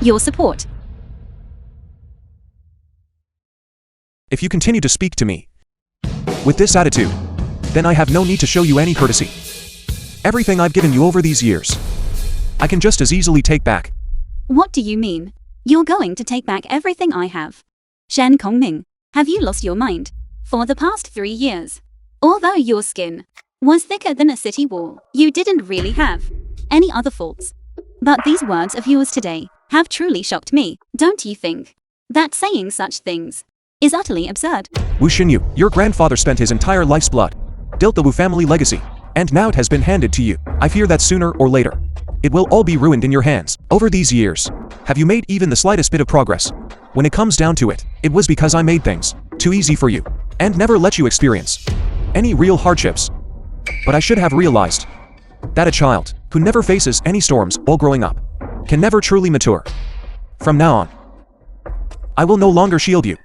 Your support. If you continue to speak to me with this attitude, then I have no need to show you any courtesy. Everything I've given you over these years, I can just as easily take back. What do you mean? You're going to take back everything I have? Shen Kongming, have you lost your mind? For the past 3 years, although your skin was thicker than a city wall, you didn't really have any other faults. But these words of yours today have truly shocked me. Don't you think that saying such things is utterly absurd? Wu Xinyu, your grandfather spent his entire life's blood, built the Wu family legacy, and now it has been handed to you. I fear that sooner or later, it will all be ruined in your hands. Over these years, have you made even the slightest bit of progress? When it comes down to it, it was because I made things too easy for you, and never let you experience any real hardships. But I should have realized that a child who never faces any storms while growing up can never truly mature. From now on, I will no longer shield you.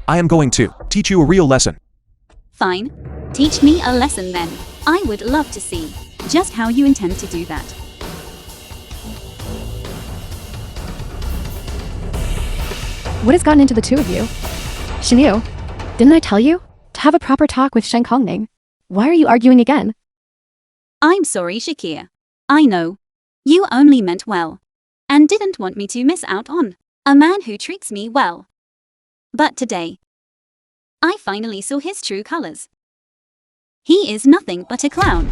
I am going to teach you a real lesson. Fine. Teach me a lesson then. I would love to see just how you intend to do that. What has gotten into the two of you? Xinyu, didn't I tell you to have a proper talk with Shen Kongming? Why are you arguing again? I'm sorry, Shakir. I know. You only meant well, and didn't want me to miss out on a man who treats me well. But today, I finally saw his true colors. He is nothing but a clown.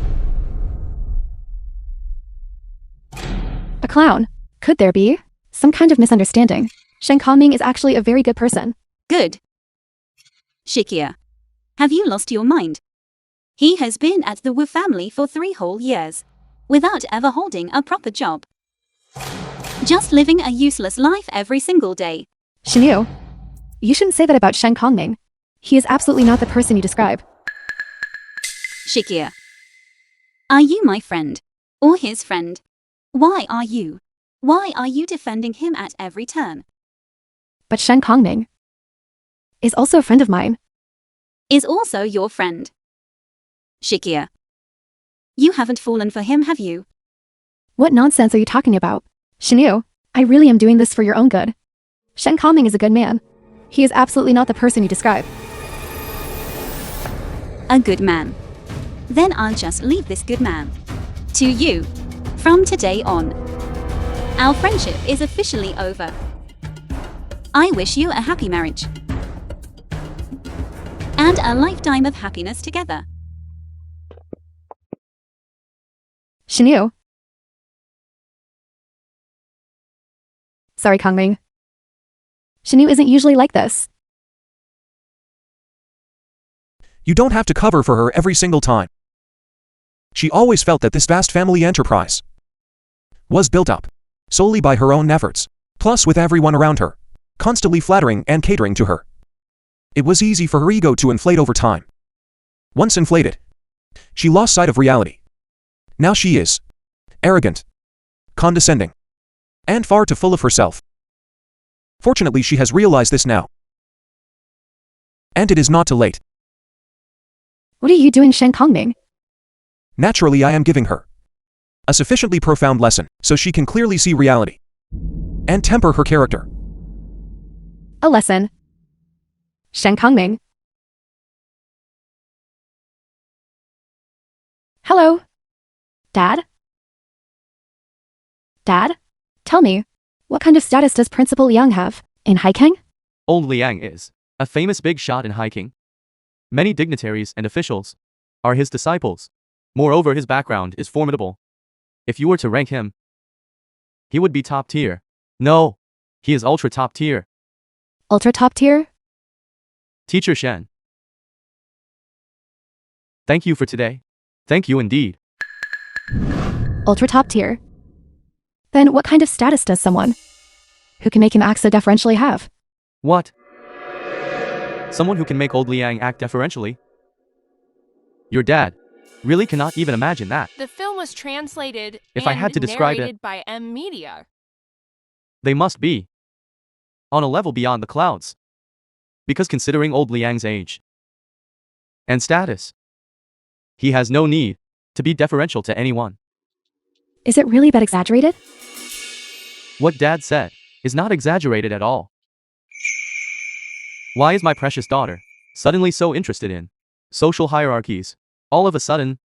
A clown? Could there be some kind of misunderstanding? Shen Kongming is actually a very good person. Good. Shakir, have you lost your mind? He has been at the Wu family for 3 whole years, without ever holding a proper job. Just living a useless life every single day. Xinyu, you shouldn't say that about Shen Kongming. He is absolutely not the person you describe. Shakir, are you my friend? Or his friend? Why are you defending him at every turn? But Shen Kongming is also a friend of mine. Is also your friend. Shakir, you haven't fallen for him, have you? What nonsense are you talking about? Xinyu, I really am doing this for your own good. Shen Kongming is a good man. He is absolutely not the person you describe. A good man. Then I'll just leave this good man to you. From today on, our friendship is officially over. I wish you a happy marriage and a lifetime of happiness together. Xinyu. Sorry, Kongming. Xinyu isn't usually like this. You don't have to cover for her every single time. She always felt that this vast family enterprise was built up solely by her own efforts, plus with everyone around her constantly flattering and catering to her. It was easy for her ego to inflate over time. Once inflated, she lost sight of reality. Now she is arrogant, condescending, and far too full of herself. Fortunately, she has realized this now. And it is not too late. What are you doing, Shen Kongming? Naturally, I am giving her a sufficiently profound lesson so she can clearly see reality and temper her character. A lesson. Shen Kongming. Hello. Dad? Dad? Tell me, what kind of status does Principal Liang have in hiking? Old Liang is a famous big shot in hiking. Many dignitaries and officials are his disciples. Moreover, his background is formidable. If you were to rank him, he would be top tier. No, he is ultra top tier. Ultra top tier? Teacher Shen. Thank you for today. Thank you indeed. Ultra top tier. Then what kind of status does someone who can make him act so deferentially have? What? Someone who can make old Liang act deferentially? Your dad really cannot even imagine that. The film was translated If I had to describe it, narrated by Media. they must be on a level beyond the clouds. Because considering old Liang's age and status, he has no need to be deferential to anyone. Is it really that exaggerated? What Dad said is not exaggerated at all. Why is my precious daughter suddenly so interested in social hierarchies all of a sudden?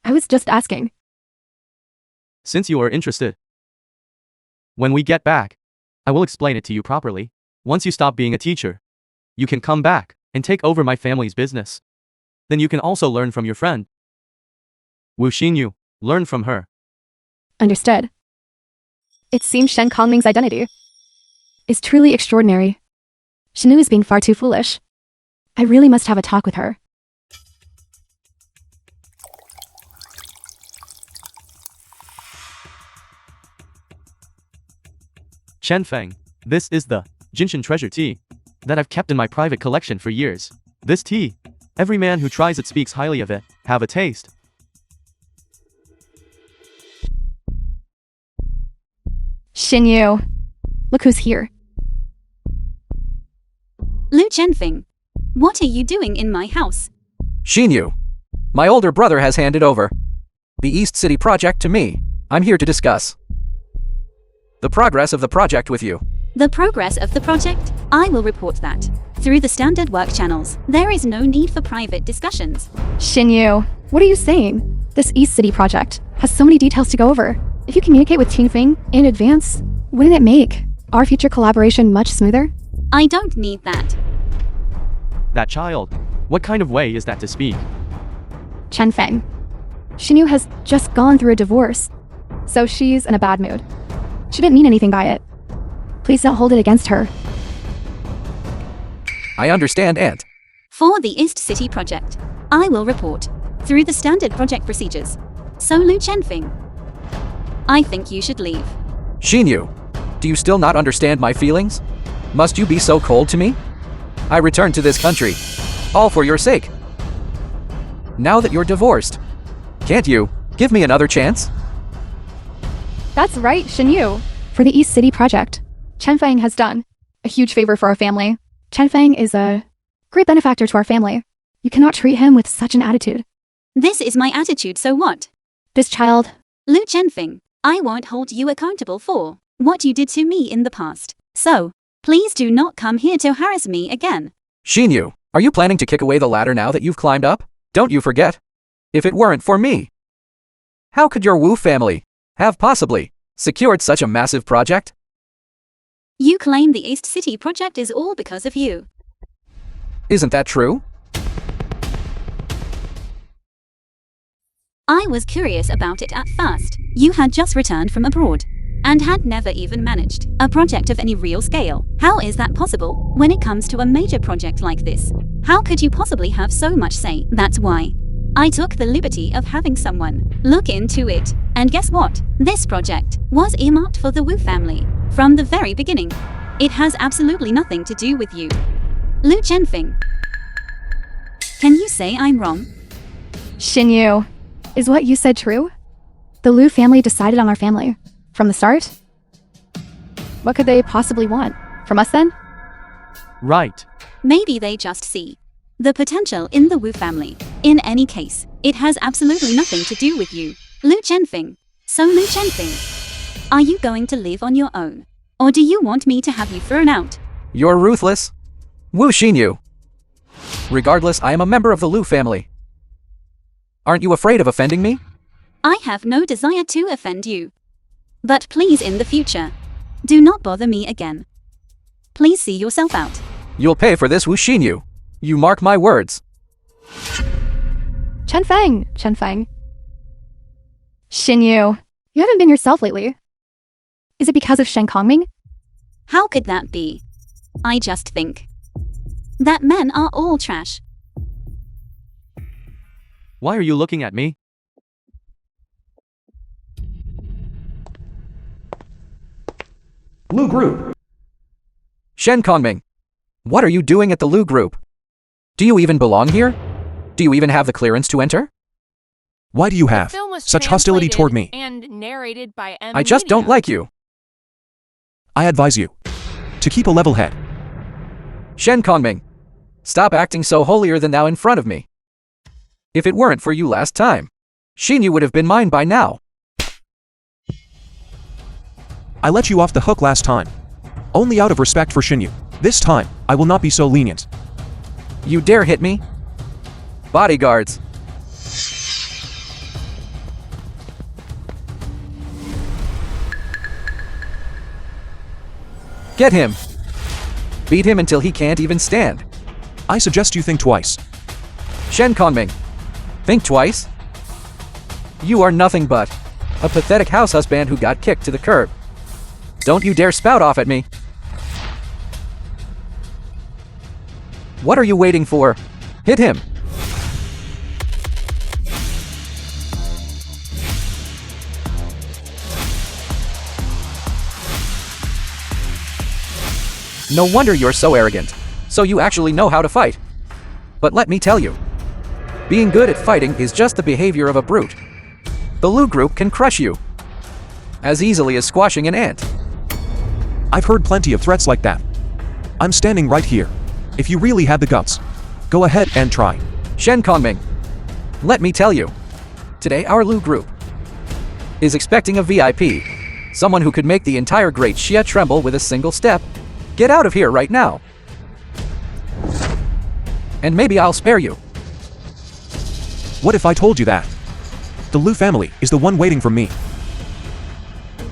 I was just asking. Since you are interested, when we get back, I will explain it to you properly. Once you stop being a teacher, you can come back and take over my family's business. Then you can also learn from your friend Wu Xinyu. Learn from her. Understood. It seems Shen Kongming's identity is truly extraordinary. Shinu is being far too foolish. I really must have a talk with her. Chen Feng, this is the Jinshan treasure tea that I've kept in my private collection for years. This tea, every man who tries it speaks highly of it. Have a taste. Xinyu, look who's here. Lu Chenfing, what are you doing in my house? Xinyu, my older brother has handed over the East City project to me. I'm here to discuss the progress of the project with you. The progress of the project? I will report that. Through the standard work channels, there is no need for private discussions. Xinyu, what are you saying? This East City project has so many details to go over. If you communicate with Qingfeng in advance, wouldn't it make our future collaboration much smoother? I don't need that. That child, what kind of way is that to speak? Chenfeng. Xinyu has just gone through a divorce, so she's in a bad mood. She didn't mean anything by it. Please don't hold it against her. I understand, Aunt. For the East City project, I will report through the standard project procedures. So Lu Chenfing, I think you should leave. Xinyu, do you still not understand my feelings? Must you be so cold to me? I returned to this country, all for your sake. Now that you're divorced, can't you give me another chance? That's right, Xinyu. For the East City project, Chenfeng has done a huge favor for our family. Chenfeng is a great benefactor to our family. You cannot treat him with such an attitude. This is my attitude, so what? This child, Lu Chenfing, I won't hold you accountable for what you did to me in the past. So, please do not come here to harass me again. Xinyu, are you planning to kick away the ladder now that you've climbed up? Don't you forget. If it weren't for me, how could your Wu family have possibly secured such a massive project? You claim the East City project is all because of you. Isn't that true? I was curious about it at first. You had just returned from abroad and had never even managed a project of any real scale. How is that possible when it comes to a major project like this? How could you possibly have so much say? That's why I took the liberty of having someone look into it. And guess what? This project was earmarked for the Wu family from the very beginning. It has absolutely nothing to do with you. Lu Chenfing, can you say I'm wrong? Xinyu, is what you said true? The Lu family decided on our family from the start? What could they possibly want from us then? Right. Maybe they just see the potential in the Wu family. In any case, it has absolutely nothing to do with you. Lu Chenfing. So Lu Chenfing, are you going to live on your own? Or do you want me to have you thrown out? You're ruthless. Wu Xinyu. Regardless, I am a member of the Lu family. Aren't you afraid of offending me? I have no desire to offend you. But please, in the future, do not bother me again. Please see yourself out. You'll pay for this, Wu Xinyu. You mark my words. Chenfeng. Xinyu, you haven't been yourself lately. Is it because of Shen Kongming? How could that be? I just think that men are all trash. Why are you looking at me? Lu Group. Shen Kongming, what are you doing at the Lu Group? Do you even belong here? Do you even have the clearance to enter? Why do you have Film was such hostility toward me? and narrated by M. I just don't like you. I advise you to keep a level head. Shen Kongming, stop acting so holier than thou in front of me. If it weren't for you last time, Xinyu would have been mine by now. I let you off the hook last time, only out of respect for Xinyu. This time, I will not be so lenient. You dare hit me? Bodyguards. Get him. Beat him until he can't even stand. I suggest you think twice. Shen Kongming, think twice? You are nothing but a pathetic house husband who got kicked to the curb. Don't you dare spout off at me. What are you waiting for? Hit him. No wonder you're so arrogant. So you actually know how to fight. But let me tell you, being good at fighting is just the behavior of a brute. The Lu group can crush you as easily as squashing an ant. I've heard plenty of threats like that. I'm standing right here. If you really have the guts, go ahead and try. Shen Kongming, let me tell you, today our Lu group is expecting a VIP, someone who could make the entire Great Xia tremble with a single step. Get out of here right now. And maybe I'll spare you. What if I told you that the Lu family is the one waiting for me?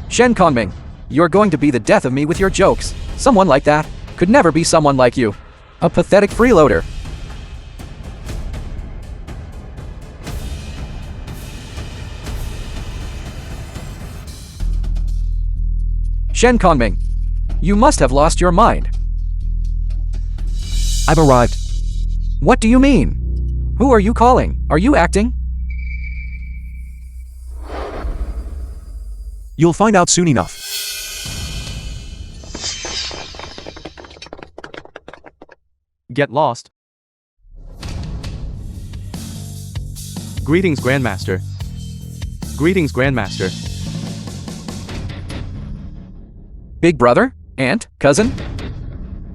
Shen Kongming, you're going to be the death of me with your jokes. Someone like that could never be someone like you. A pathetic freeloader. Shen Kongming, you must have lost your mind. I've arrived. What do you mean? Who are you calling? Are you acting? You'll find out soon enough. Get lost. Greetings, Grandmaster. Greetings, Grandmaster. Big brother? Aunt? Cousin?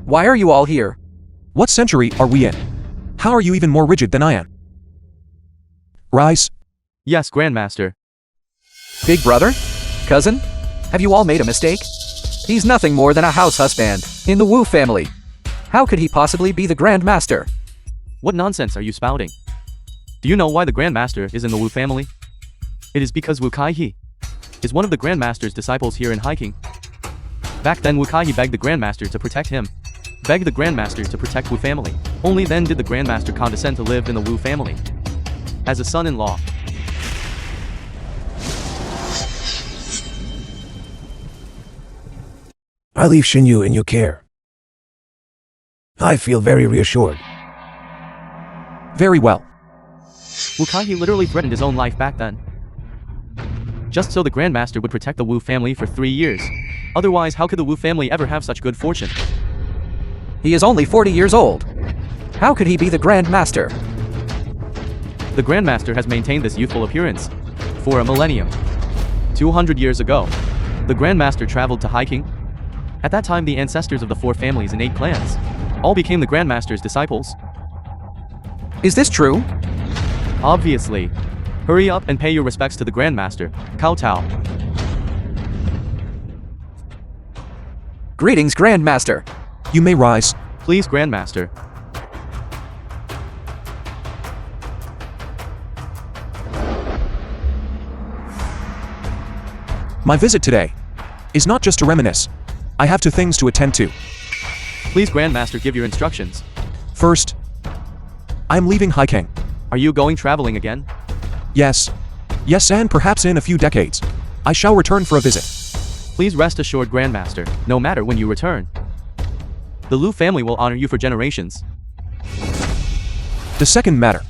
Why are you all here? What century are we in? How are you even more rigid than I am? Rise. Yes, Grandmaster. Big brother? Cousin? Have you all made a mistake? He's nothing more than a house husband in the Wu family. How could he possibly be the Grandmaster? What nonsense are you spouting? Do you know why the Grandmaster is in the Wu family? It is because Wu Kaihe is one of the Grandmaster's disciples here in Hiking. Back then Wu Kaihe begged the Grandmaster to protect him. Begged the Grandmaster to protect Wu family. Only then did the Grandmaster condescend to live in the Wu family as a son-in-law. I leave Xinyu in your care. I feel very reassured. Very well. Wu Kaihe literally threatened his own life back then, just so the Grandmaster would protect the Wu family for 3 years. Otherwise, how could the Wu family ever have such good fortune? He is only 40 years old. How could he be the Grandmaster? The Grandmaster has maintained this youthful appearance for a millennium. 200 years ago, the Grandmaster traveled to Hiking. At that time, the ancestors of the 4 families and 8 clans all became the Grandmaster's disciples. Is this true? Obviously. Hurry up and pay your respects to the Grandmaster, Cao Tao. Greetings, Grandmaster. You may rise. Please, Grandmaster. My visit today is not just to reminisce. I have 2 things to attend to. Please, Grandmaster, give your instructions. First, I am leaving Hiking. Are you going traveling again? Yes. Yes, and perhaps in a few decades, I shall return for a visit. Please rest assured, Grandmaster, no matter when you return, the Lu family will honor you for generations. The second matter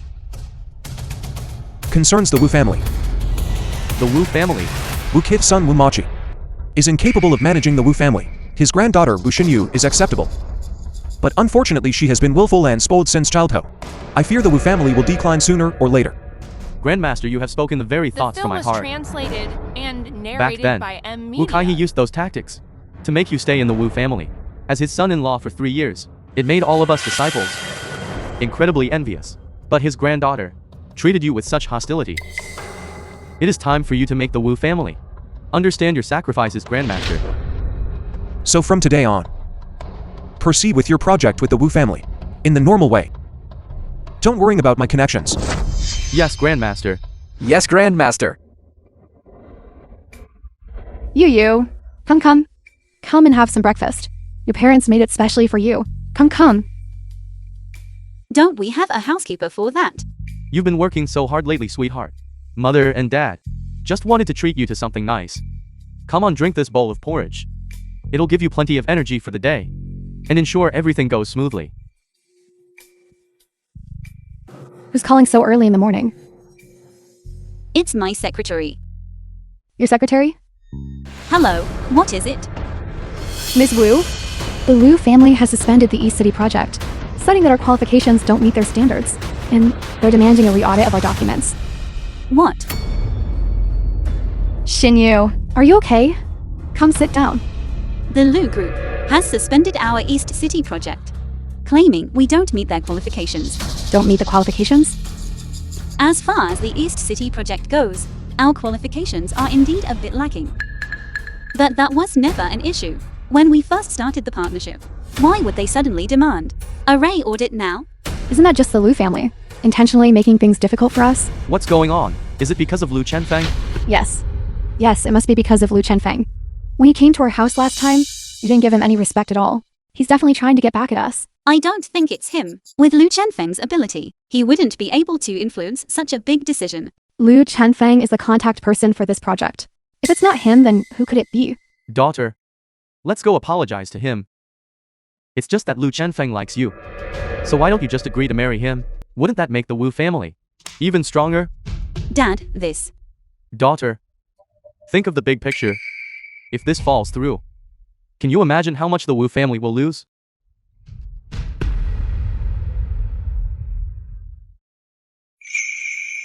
concerns the Wu family. The Wu family? Wu Kid's son Wu Machi is incapable of managing the Wu family. His granddaughter Wu Xinyu is acceptable, but unfortunately she has been willful and spoiled since childhood. I fear the Wu family will decline sooner or later. Grandmaster, you have spoken the very The thoughts from film my was heart. translated and Back narrated then, by M Wu Kaihe Media. used those tactics to make you stay in the Wu family as his son-in-law for 3 years. It made all of us disciples incredibly envious. But his granddaughter treated you with such hostility. It is time for you to make the Wu family understand your sacrifices, Grandmaster. So from today on, proceed with your project with the Wu family in the normal way. Don't worry about my connections. Yes, Grandmaster. Yes, Grandmaster. You. Come. Come and have some breakfast. Your parents made it specially for you. Come. Don't we have a housekeeper for that? You've been working so hard lately, sweetheart. Mother and Dad just wanted to treat you to something nice. Come on, drink this bowl of porridge. It'll give you plenty of energy for the day and ensure everything goes smoothly. Who's calling so early in the morning? It's my secretary. Your secretary? Hello, what is it? Ms. Wu? The Wu family has suspended the East City project, citing that our qualifications don't meet their standards, and they're demanding a re-audit of our documents. What? Xinyu, are you okay? Come sit down. The Lu Group has suspended our East City project, claiming we don't meet their qualifications. Don't meet the qualifications? As far as the East City project goes, our qualifications are indeed a bit lacking. But that was never an issue when we first started the partnership. Why would they suddenly demand a re-audit now? Isn't that just the Lu family, intentionally making things difficult for us? What's going on? Is it because of Lu Chenfeng? Yes. Yes, it must be because of Lu Chenfeng. When he came to our house last time, you didn't give him any respect at all. He's definitely trying to get back at us. I don't think it's him. With Lu Chenfeng's ability, he wouldn't be able to influence such a big decision. Lu Chenfeng is the contact person for this project. If it's not him, then who could it be? Daughter, let's go apologize to him. It's just that Lu Chenfeng likes you. So why don't you just agree to marry him? Wouldn't that make the Wu family even stronger? Dad, this. Daughter, think of the big picture. If this falls through, can you imagine how much the Wu family will lose?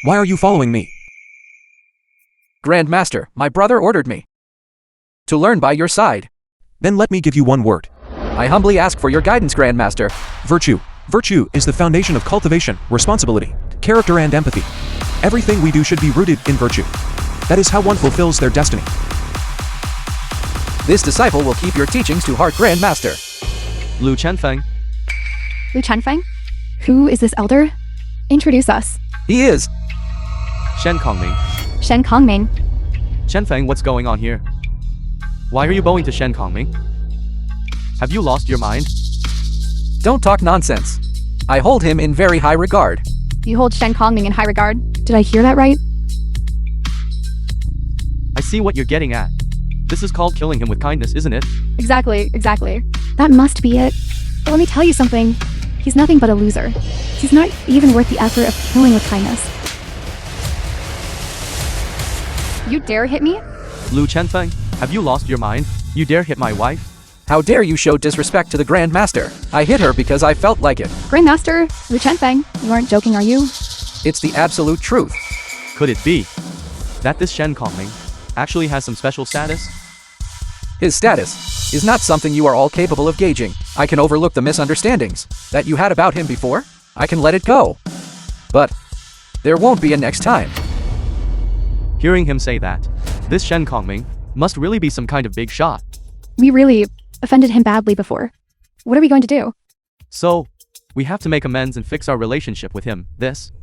Why are you following me? Grandmaster, my brother ordered me to learn by your side. Then let me give you one word. I humbly ask for your guidance, Grandmaster. Virtue. Virtue is the foundation of cultivation, responsibility, character and empathy. Everything we do should be rooted in virtue. That is how one fulfills their destiny. This disciple will keep your teachings to heart, Grandmaster. Lu Chenfeng, Lu Chenfeng? Who is this elder? Introduce us. He is. Shen Kongming. Shen Kongming. Chenfeng, what's going on here? Why are you bowing to Shen Kongming? Have you lost your mind? Don't talk nonsense. I hold him in very high regard. You hold Shen Kongming in high regard. Did I hear that right? I see what you're getting at. This is called killing him with kindness, isn't it? Exactly. That must be it. But let me tell you something. He's nothing but a loser. He's not even worth the effort of killing with kindness. You dare hit me? Lu Chenfeng, have you lost your mind? You dare hit my wife? How dare you show disrespect to the Grandmaster? I hit her because I felt like it. Grandmaster, Lu Chenfeng, you aren't joking, are you? It's the absolute truth. Could it be that this Shen Kongming actually has some special status? His status is not something you are all capable of gauging. I can overlook the misunderstandings that you had about him before. I can let it go. But there won't be a next time. Hearing him say that, this Shen Kongming must really be some kind of big shot. We really offended him badly before. What are we going to do? So, we have to make amends and fix our relationship with him. This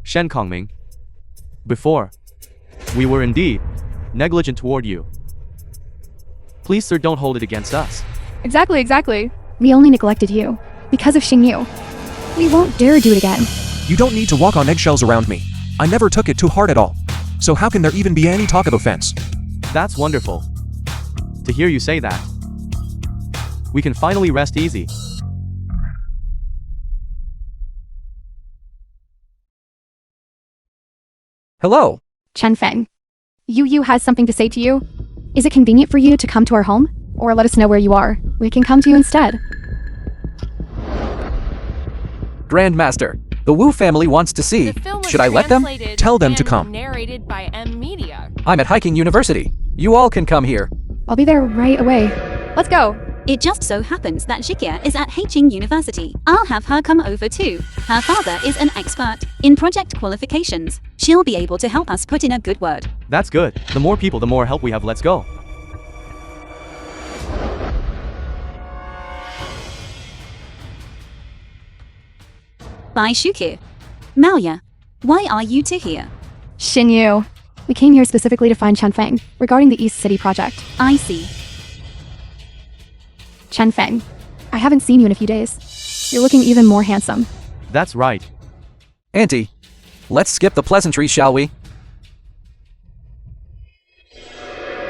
Shen Kongming. Before, we were indeed negligent toward you. Please, sir, don't hold it against us. Exactly. We only neglected you. Because of Xingyu. We won't dare do it again. You don't need to walk on eggshells around me. I never took it too hard at all. So how can there even be any talk of offense? That's wonderful to hear you say that. We can finally rest easy. Hello. Chenfeng. Yu has something to say to you. Is it convenient for you to come to our home? Or let us know where you are. We can come to you instead. Grandmaster, the Wu family wants to see. The film was Should I let them? translated Tell them to and come. Narrated by Media. I'm at Hiking University. You all can come here. I'll be there right away. Let's go. It just so happens that Shikia is at Haching University. I'll have her come over too. Her father is an expert in project qualifications. She'll be able to help us put in a good word. That's good. The more people, the more help we have. Let's go. Bye Shukir. Maoya, why are you two here? Xinyu. We came here specifically to find Chen Feng regarding the East City project. I see. Chen Feng, I haven't seen you in a few days. You're looking even more handsome. That's right. Auntie, let's skip the pleasantries, shall we?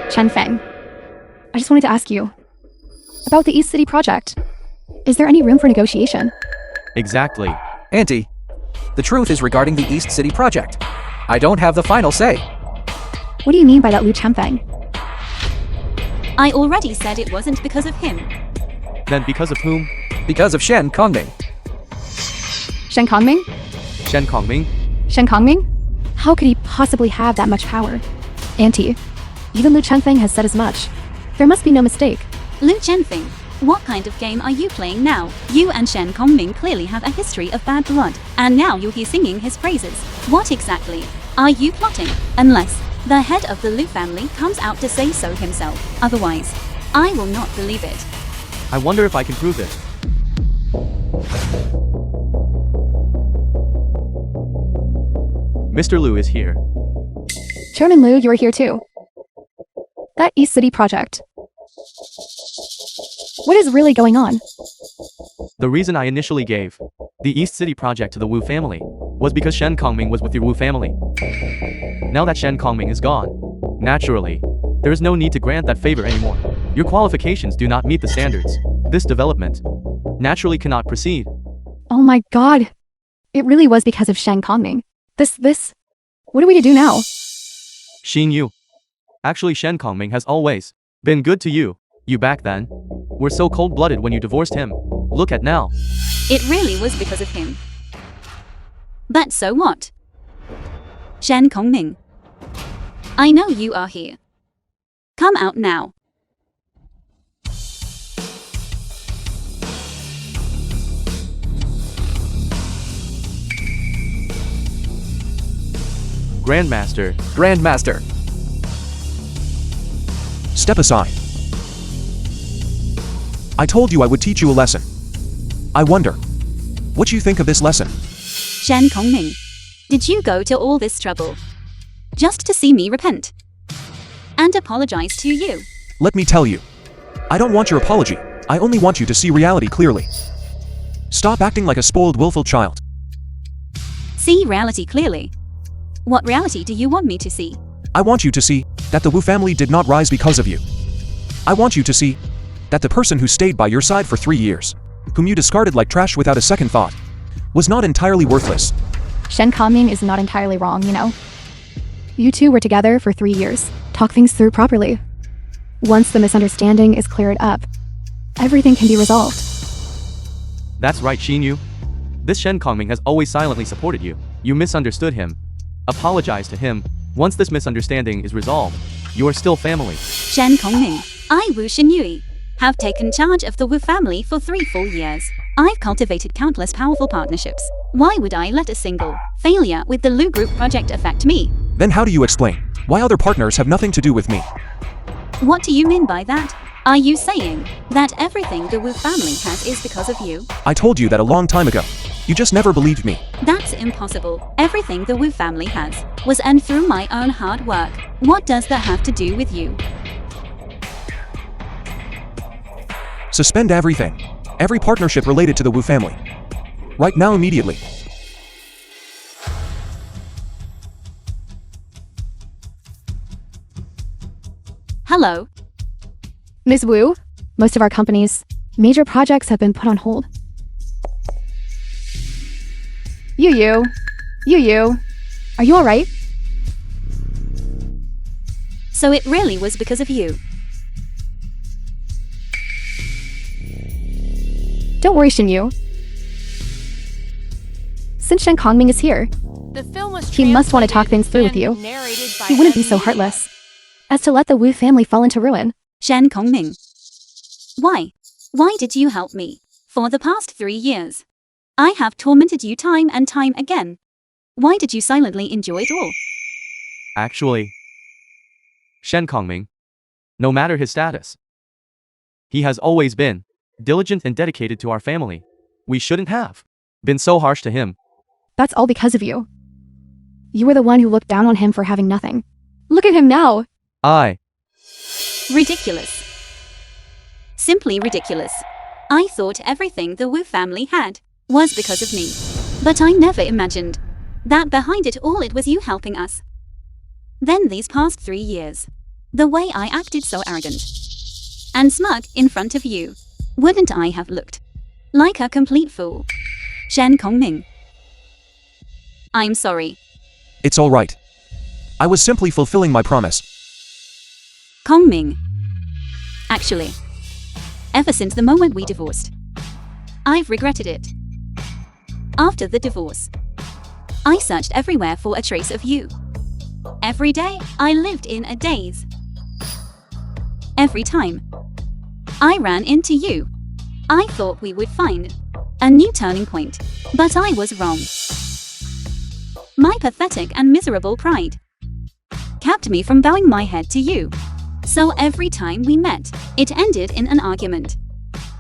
Chen Feng, I just wanted to ask you about the East City project. Is there any room for negotiation? Exactly. Auntie, the truth is regarding the East City project. I don't have the final say. What do you mean by that, Lu Chenfeng? I already said it wasn't because of him. Then because of whom? Because of Shen Kongming. Shen Kongming? Shen Kongming? Shen Kongming? How could he possibly have that much power? Auntie, even Lu Chenfeng has said as much. There must be no mistake. Lu Chenfeng, what kind of game are you playing now? You and Shen Kongming clearly have a history of bad blood, and now you're here singing his praises. What exactly are you plotting? Unless the head of the Lu family comes out to say so himself. Otherwise, I will not believe it. I wonder if I can prove it. Mr. Lu is here. Chairman Lu, you're here too. That East City project. What is really going on? The reason I initially gave the East City project to the Wu family was because Shen Kongming was with the Wu family. Now that Shen Kongming is gone, naturally, there is no need to grant that favor anymore. Your qualifications do not meet the standards. This development naturally cannot proceed. Oh my god. It really was because of Shen Kongming. This. What are we to do now? Xin Yu. Actually, Shen Kongming has always been good to you. You back then were so cold-blooded when you divorced him. Look at now. It really was because of him. But so what? Shen Kongming, I know you are here. Come out now. Grandmaster. Grandmaster. Step aside. I told you I would teach you a lesson. I wonder, what you think of this lesson? Shen Kongming, did you go to all this trouble just to see me repent and apologize to you? Let me tell you, I don't want your apology. I only want you to see reality clearly. Stop acting like a spoiled, willful child. See reality clearly? What reality do you want me to see? I want you to see that the Wu family did not rise because of you. I want you to see that the person who stayed by your side for 3 years, whom you discarded like trash without a second thought, was not entirely worthless. Shen Kongming is not entirely wrong, you know. You two were together for 3 years. Talk things through properly. Once the misunderstanding is cleared up, everything can be resolved. That's right, Xin Yu. This Shen Kongming has always silently supported you. You misunderstood him. Apologize to him. Once this misunderstanding is resolved, you are still family. Shen Kongming, I Wu Xinyui have taken charge of the Wu family for 3 full years. I've cultivated countless powerful partnerships. Why would I let a single failure with the Lu Group project affect me? Then how do you explain why other partners have nothing to do with me? What do you mean by that? Are you saying that everything the Wu family has is because of you? I told you that a long time ago. You just never believed me. That's impossible. Everything the Wu family has was earned through my own hard work. What does that have to do with you? Suspend everything. Every partnership related to the Wu family. Right now, immediately. Hello. Ms. Wu, most of our company's major projects have been put on hold. Yu, are you alright? So it really was because of you. Don't worry, Xinyu. Since Shen Kongming is here, The film was he must want to talk things through with translated you. and narrated by He wouldn't be M. so Media. heartless as to let the Wu family fall into ruin. Shen Kongming. Why? Why did you help me? For the past 3 years. I have tormented you time and time again. Why did you silently enjoy it all? Actually, Shen Kongming, no matter his status, he has always been diligent and dedicated to our family. We shouldn't have been so harsh to him. That's all because of you. You were the one who looked down on him for having nothing. Look at him now. Ridiculous. Simply ridiculous. I thought everything the Wu family had was because of me. But I never imagined that behind it all it was you helping us. Then these past 3 years, the way I acted so arrogant and smug in front of you, wouldn't I have looked like a complete fool? Shen Kongming. I'm sorry. It's all right. I was simply fulfilling my promise. Kongming. Actually, ever since the moment we divorced, I've regretted it. After the divorce, I searched everywhere for a trace of you. Every day, I lived in a daze. Every time I ran into you, I thought we would find a new turning point, but I was wrong. My pathetic and miserable pride kept me from bowing my head to you. So every time we met, it ended in an argument.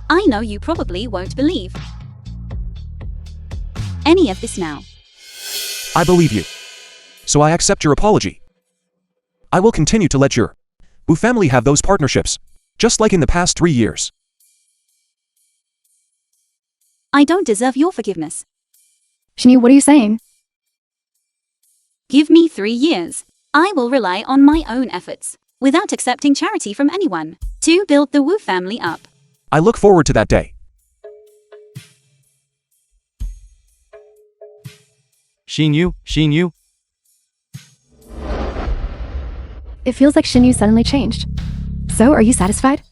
I know you probably won't believe any of this now. I believe you. So I accept your apology. I will continue to let your Wu family have those partnerships, just like in the past 3 years. I don't deserve your forgiveness. Shinyu, what are you saying? Give me 3 years. I will rely on my own efforts, without accepting charity from anyone, to build the Wu family up. I look forward to that day. Shinyu. It feels like Shinyu suddenly changed. So, are you satisfied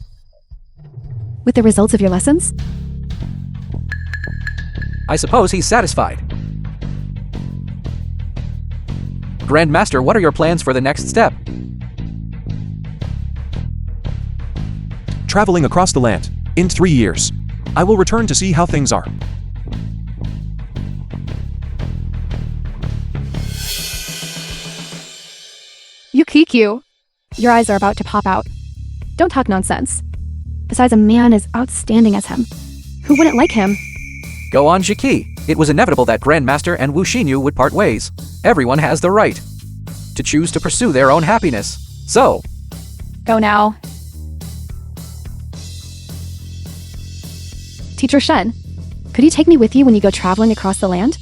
with the results of your lessons? I suppose he's satisfied. Grandmaster, what are your plans for the next step? Traveling across the land. In 3 years, I will return to see how things are. Yukiku, your eyes are about to pop out. Don't talk nonsense. Besides, a man as outstanding as him, who wouldn't like him? Go on, Jiki. It was inevitable that Grandmaster and Wu Xinyu would part ways. Everyone has the right to choose to pursue their own happiness. So, Go now. Teacher Shen, could you take me with you when you go traveling across the land?